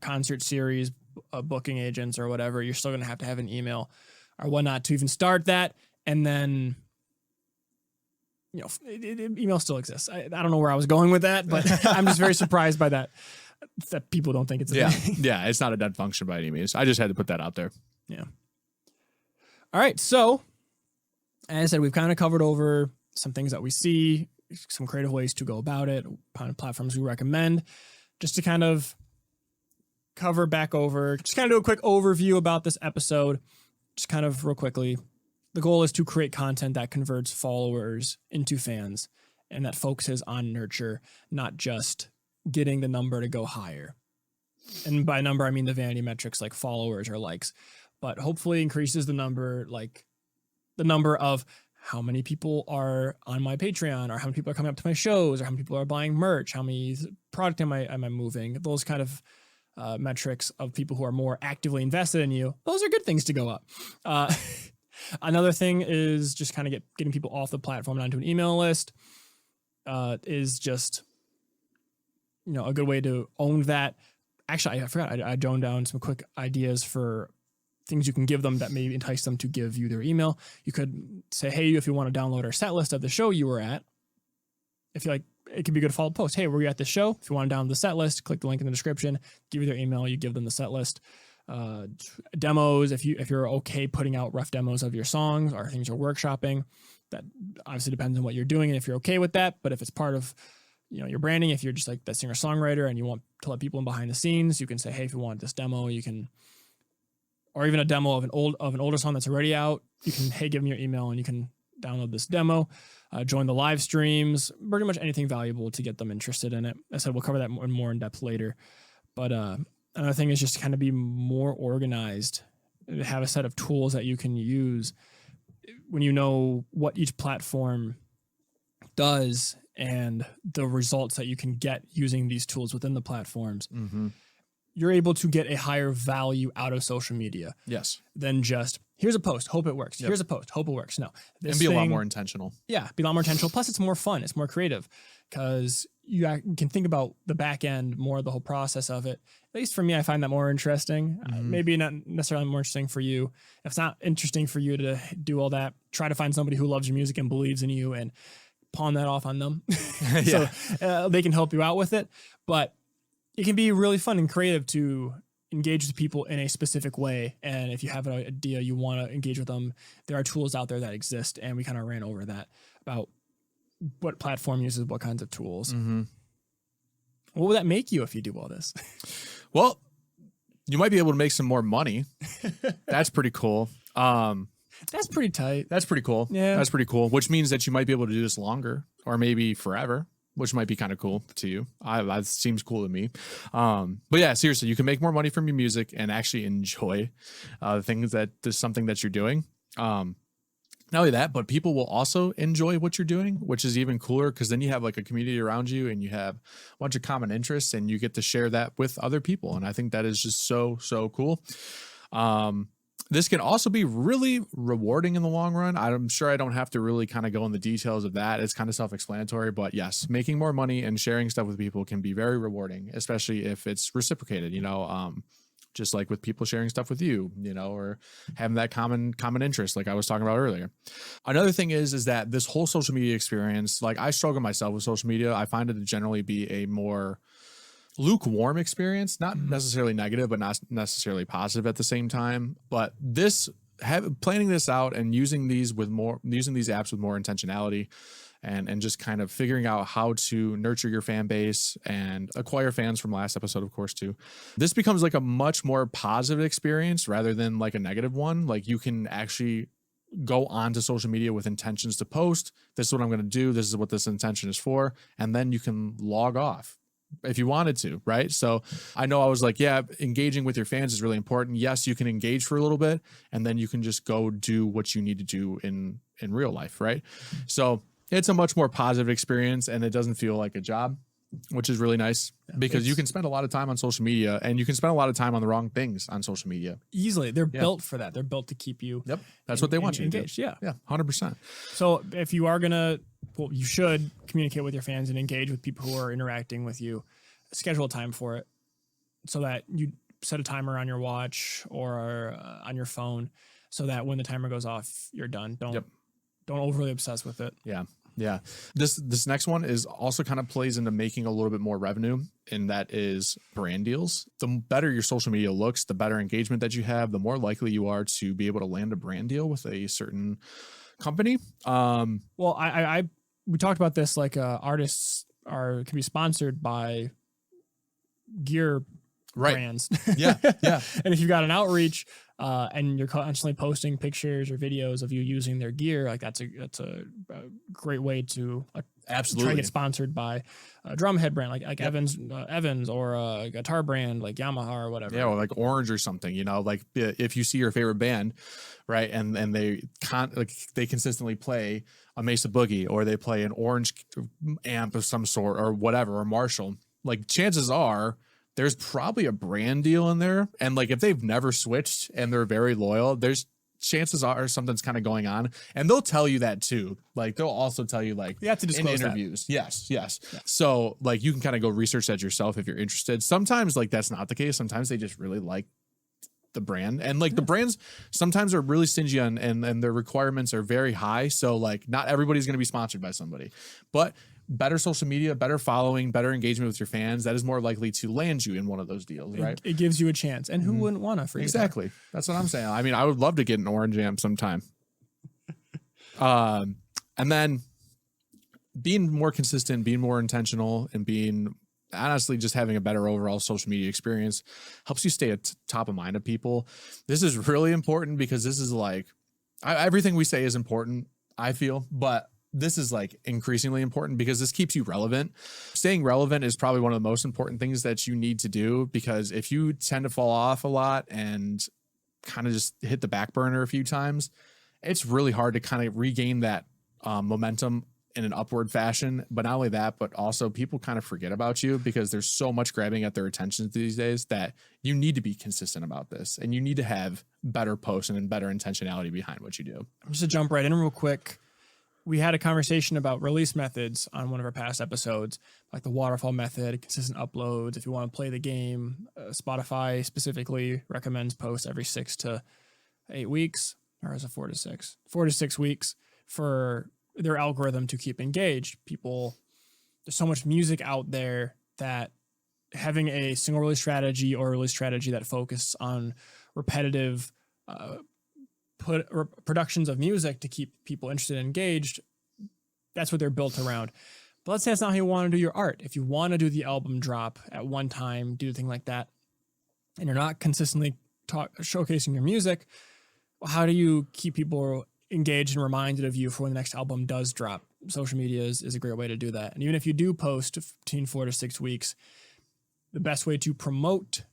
concert series, booking agents or whatever, you're still going to have an email or whatnot to even start that. And then, email still exists. I don't know where I was going with that, but I'm just very surprised by that people don't think it's a thing. Yeah, it's not a dead function by any means. I just had to put that out there. Yeah. All right. So, as I said, we've kind of covered over some things that we see, some creative ways to go about it, kind of platforms we recommend, just to kind of cover back over, just kind of do a quick overview about this episode, just kind of real quickly. The goal is to create content that converts followers into fans and that focuses on nurture, not just getting the number to go higher. And by number, I mean the vanity metrics like followers or likes, but hopefully increases the number, like the number of how many people are on my Patreon, or how many people are coming up to my shows, or how many people are buying merch, how many product am I moving, those kind of metrics of people who are more actively invested in you. Those are good things to go up. Another thing is just kind of getting people off the platform and onto an email list is just, a good way to own that. Actually, I forgot. I droned down some quick ideas for things you can give them that may entice them to give you their email. You could say, hey, if you want to download our set list of the show you were at, if you like, it could be a good follow-up post. Hey, were you at this show? If you want to download the set list, click the link in the description, give you their email, you give them the set list. Demos, if you're okay putting out rough demos of your songs or things you're workshopping, that obviously depends on what you're doing and if you're okay with that. But if it's part of your branding, if you're just like that singer-songwriter and you want to let people in behind the scenes, you can say, hey, if you want this demo, you can, or even a demo of an older song that's already out, you can, hey, give me your email and you can download this demo, join the live streams, pretty much anything valuable to get them interested in it. I said we'll cover that more in depth later. But another thing is just to kind of be more organized, have a set of tools that you can use when you know what each platform does and the results that you can get using these tools within the platforms. you're able to get a higher value out of social media. Yes. Than just, here's a post, hope it works. Yep. Here's a post, hope it works. No. And be a lot more intentional. Yeah, be a lot more intentional. Plus, it's more fun. It's more creative because you can think about the back end more, the whole process of it. At least for me, I find that more interesting. Maybe not necessarily more interesting for you. If it's not interesting for you to do all that, try to find somebody who loves your music and believes in you and pawn that off on them. So they can help you out with it. But it can be really fun and creative to engage with people in a specific way. And if you have an idea, you want to engage with them, there are tools out there that exist. And we kind of ran over that about what platform uses what kinds of tools. What would that make you if you do all this? Well, you might be able to make some more money. That's pretty cool. That's pretty tight. That's pretty cool. Yeah. That's pretty cool, which means that you might be able to do this longer or maybe forever, which might be kind of cool to you. That seems cool to me. But yeah, seriously, you can make more money from your music and actually enjoy things that is something that you're doing. Not only that, but people will also enjoy what you're doing, which is even cooler because then you have like a community around you and you have a bunch of common interests and you get to share that with other people. And I think that is just so, so cool. This can also be really rewarding in the long run. I'm sure I don't have to really kind of go in the details of that. It's kind of self-explanatory, but yes, making more money and sharing stuff with people can be very rewarding, especially if it's reciprocated, just like with people sharing stuff with you, or having that common interest, like I was talking about earlier. Another thing is that this whole social media experience, like I struggle myself with social media. I find it to generally be a more lukewarm experience, not necessarily negative, but not necessarily positive at the same time. But planning this out and using these apps with more intentionality and just kind of figuring out how to nurture your fan base and acquire fans from last episode, of course, too. This becomes like a much more positive experience rather than like a negative one. Like you can actually go onto social media with intentions to post. This is what I'm going to do. This is what this intention is for. And then you can log off if you wanted to, right? So I know I was like, yeah, engaging with your fans is really important. Yes, you can engage for a little bit and then you can just go do what you need to do in real life, right? So it's a much more positive experience and it doesn't feel like a job, which is really nice because you can spend a lot of time on social media and you can spend a lot of time on the wrong things on social media. Easily. They're built for that. They're built to keep you That's what they want you engaged. To do. Yeah, 100%. So if you are going to, you should communicate with your fans and engage with people who are interacting with you. Schedule a time for it so that you set a timer on your watch or on your phone so that when the timer goes off, you're done. Don't overly obsess with it. Yeah. This next one is also kind of plays into making a little bit more revenue, and that is brand deals. The better your social media looks, the better engagement that you have, the more likely you are to be able to land a brand deal with a certain company. Well, we talked about this, like artists can be sponsored by gear brands. Yeah. And if you've got an outreach and you're constantly posting pictures or videos of you using their gear, like that's a great way to absolutely try to get sponsored by a drum head brand like Evans or a guitar brand like Yamaha or whatever. Yeah, or like Orange or something, like if you see your favorite band, right, and they consistently play a Mesa Boogie or they play an Orange amp of some sort or whatever, or Marshall, like chances are there's probably a brand deal in there. And like if they've never switched and they're very loyal, there's chances are something's kind of going on. And they'll tell you that too. Like they'll also tell you like you have to disclose in interviews. That. Yes. Yeah. So like you can kind of go research that yourself if you're interested. Sometimes like that's not the case. Sometimes they just really like the brand, and like the brands sometimes are really stingy on and their requirements are very high. So like not everybody's going to be sponsored by somebody, but better social media, better following, better engagement with your fans, that is more likely to land you in one of those deals, right? It gives you a chance. And who wouldn't want to for exactly. That's what I'm saying. I mean, I would love to get an Orange amp sometime. And then being more consistent, being more intentional, and being honestly just having a better overall social media experience helps you stay at top of mind of people. This is really important because this is like everything we say is important, I feel, but this is like increasingly important because this keeps you relevant. Staying relevant is probably one of the most important things that you need to do, because if you tend to fall off a lot and kind of just hit the back burner a few times, it's really hard to kind of regain that momentum in an upward fashion. But not only that, but also people kind of forget about you because there's so much grabbing at their attention these days that you need to be consistent about this, and you need to have better posts and better intentionality behind what you do. Just to jump right in real quick, we had a conversation about release methods on one of our past episodes, like the waterfall method, consistent uploads. If you want to play the game, Spotify specifically recommends posts every 6 to 8 weeks, or is it 4 to 6? 4 to 6 weeks for their algorithm to keep engaged. There's so much music out there that having a single release strategy or release strategy that focuses on repetitive productions of music to keep people interested and engaged, that's what they're built around. But let's say that's not how you want to do your art. If you want to do the album drop at one time, do a thing like that, and you're not consistently showcasing your music, well, how do you keep people engaged and reminded of you for when the next album does drop? Social media is a great way to do that. And even if you do post between 4 to 6 weeks, the best way to promote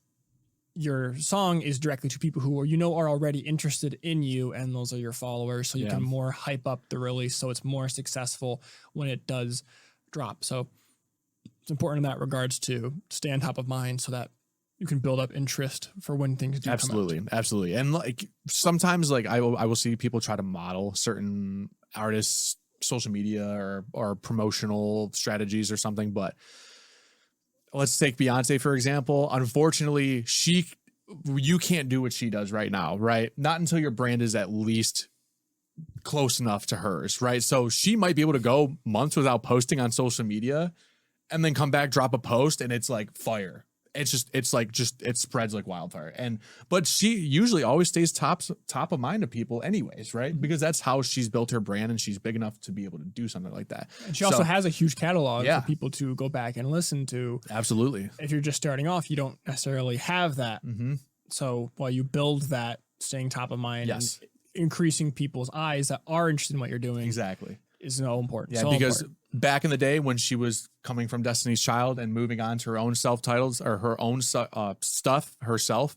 your song is directly to people who are already interested in you, and those are your followers, so you can more hype up the release so it's more successful when it does drop. So it's important in that regards to stay on top of mind so that you can build up interest for when things do absolutely come out. Absolutely. And like sometimes like I will see people try to model certain artists' social media or promotional strategies or something, but let's take Beyonce, for example. Unfortunately, you can't do what she does right now, right? Not until your brand is at least close enough to hers, right? So she might be able to go months without posting on social media and then come back, drop a post, and it's like fire. It spreads like wildfire. But she usually always stays top of mind to people anyways, right? Because that's how she's built her brand, and she's big enough to be able to do something like that. And she also has a huge catalog for people to go back and listen to. Absolutely. If you're just starting off, you don't necessarily have that. Mm-hmm. So while you build that, staying top of mind and increasing people's eyes that are interested in what you're doing. Exactly. Is so important. Yeah, so because important. Back in the day when she was coming from Destiny's Child and moving on to her own self-titles or her own stuff herself,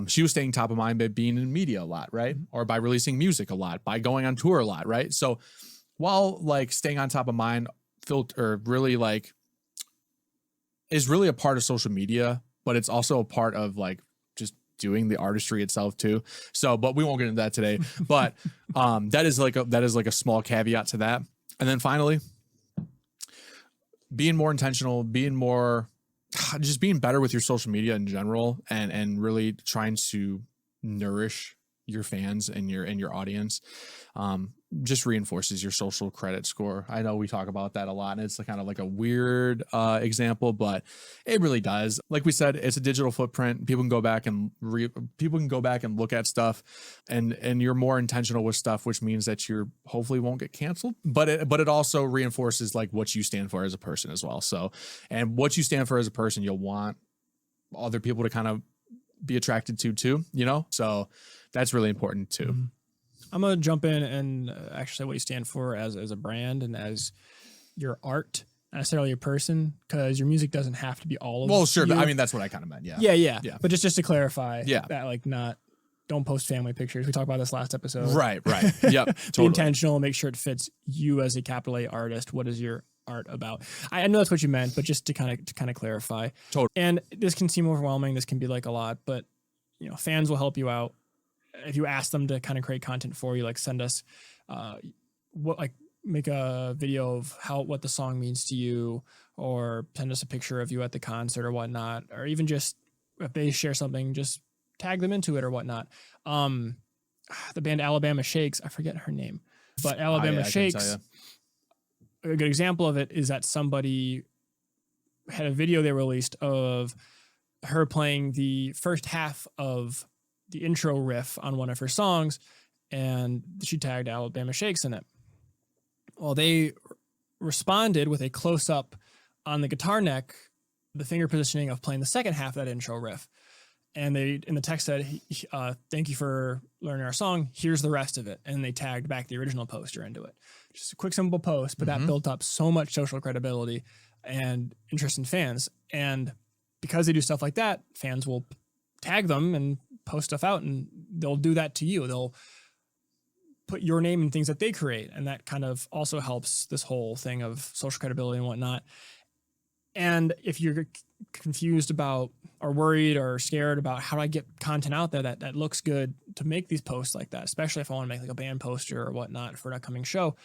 she was staying top of mind by being in media a lot, right? Or by releasing music a lot, by going on tour a lot, right? So while like staying on top of mind is really a part of social media, but it's also a part of like just doing the artistry itself too. So, but we won't get into that today. But that is like a small caveat to that. And then finally, being more intentional, being better with your social media in general, and really trying to nourish your fans and your audience, just reinforces your social credit score. I know we talk about that a lot, and it's kind of like a weird example, but it really does. Like we said, it's a digital footprint. People can go back and look at stuff, and you're more intentional with stuff, which means that you hopefully won't get canceled. But it also reinforces like what you stand for as a person as well. So, and what you stand for as a person, you'll want other people to kind of be attracted to too. So that's really important too. Mm-hmm. I'm going to jump in and actually say what you stand for as a brand and as your art, not necessarily a person, because your music doesn't have to be all of it. Well, sure. But I mean, that's what I kind of meant. Yeah. Yeah. But just to clarify that, like, don't post family pictures. We talked about this last episode. Right. Yep. Totally. Be intentional, make sure it fits you as a capital A artist. What is your art about? I know that's what you meant, but just to kind of clarify. Totally. And this can seem overwhelming. This can be like a lot, but fans will help you out. If you ask them to kind of create content for you, like send us make a video of what the song means to you, or send us a picture of you at the concert or whatnot, or even just if they share something, just tag them into it or whatnot. The band Alabama Shakes, I forget her name, but Alabama Shakes, a good example of it is that somebody had a video they released of her playing the first half of the intro riff on one of her songs, and she tagged Alabama Shakes in it. Well, they responded with a close-up on the guitar neck, the finger positioning of playing the second half of that intro riff. And they, in the text said, thank you for learning our song. Here's the rest of it. And they tagged back the original poster into it. Just a quick, simple post, but that built up so much social credibility and interest in fans. And because they do stuff like that, fans will tag them and post stuff out, and they'll do that to you. They'll put your name in things that they create. And that kind of also helps this whole thing of social credibility and whatnot. And if you're confused about or worried or scared about how do I get content out there that looks good to make these posts like that, especially if I want to make like a band poster or whatnot for an upcoming show,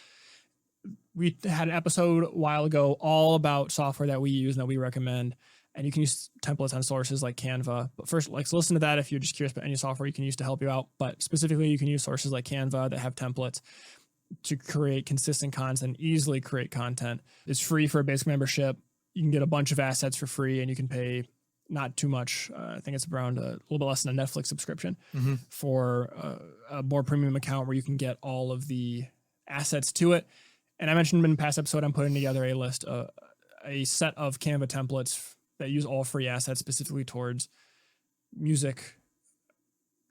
we had an episode a while ago all about software that we use and that we recommend. And you can use templates on sources like Canva. But first, like, so listen to that if you're just curious about any software you can use to help you out. But specifically, you can use sources like Canva that have templates to create consistent content, easily create content. It's free for a basic membership. You can get a bunch of assets for free, and you can pay not too much. I think it's around a little bit less than a Netflix subscription for a more premium account where you can get all of the assets to it. And I mentioned in the past episode, I'm putting together a list, a set of Canva templates that use all free assets specifically towards music,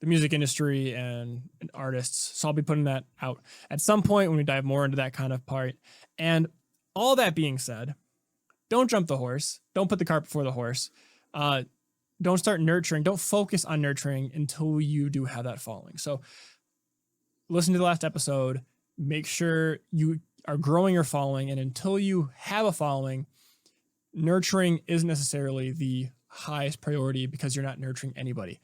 the music industry and artists. So I'll be putting that out at some point when we dive more into that kind of part. And all that being said, don't jump the horse. Don't put the cart before the horse. Don't start nurturing. Don't focus on nurturing until you do have that following. So listen to the last episode. Make sure you are growing your following. And until you have a following, nurturing isn't necessarily the highest priority because you're not nurturing anybody.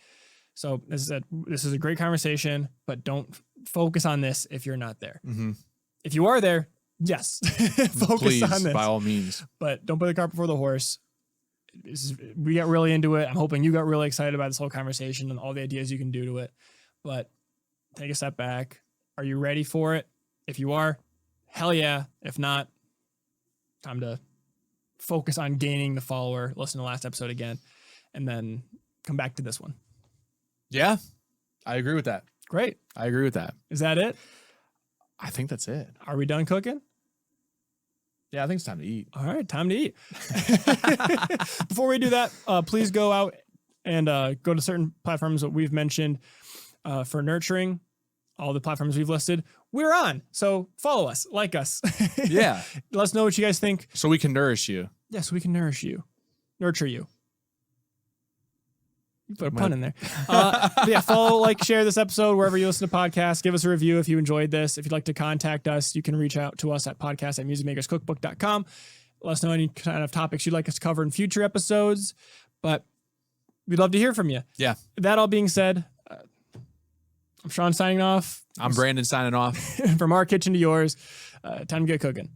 So as I said, this is a great conversation, but don't focus on this if you're not there. If you are there, yes, focus Please, on this. by all means. But don't put the cart before the horse. We got really into it. I'm hoping you got really excited about this whole conversation and all the ideas you can do to it. But take a step back. Are you ready for it? If you are, hell yeah. If not, time to focus on gaining the follower. Listen to the last episode again, and then come back to this one. Yeah, I agree with that. Great. I agree with that. Is that it? I think that's it. Are we done cooking? Yeah, I think it's time to eat. All right, time to eat. Before we do that, please go out and go to certain platforms that we've mentioned for nurturing. All the platforms we've listed, we're on. So follow us, like us. Yeah. Let us know what you guys think. So we can nourish you. Yes, we can nourish you. Nurture you. You put a pun in there. Yeah, follow, like, share this episode wherever you listen to podcasts. Give us a review if you enjoyed this. If you'd like to contact us, you can reach out to us at podcast@musicmakerscookbook.com. Let us know any kind of topics you'd like us to cover in future episodes. But we'd love to hear from you. Yeah. That all being said, I'm Sean signing off. I'm Brandon signing off. From our kitchen to yours, time to get cooking.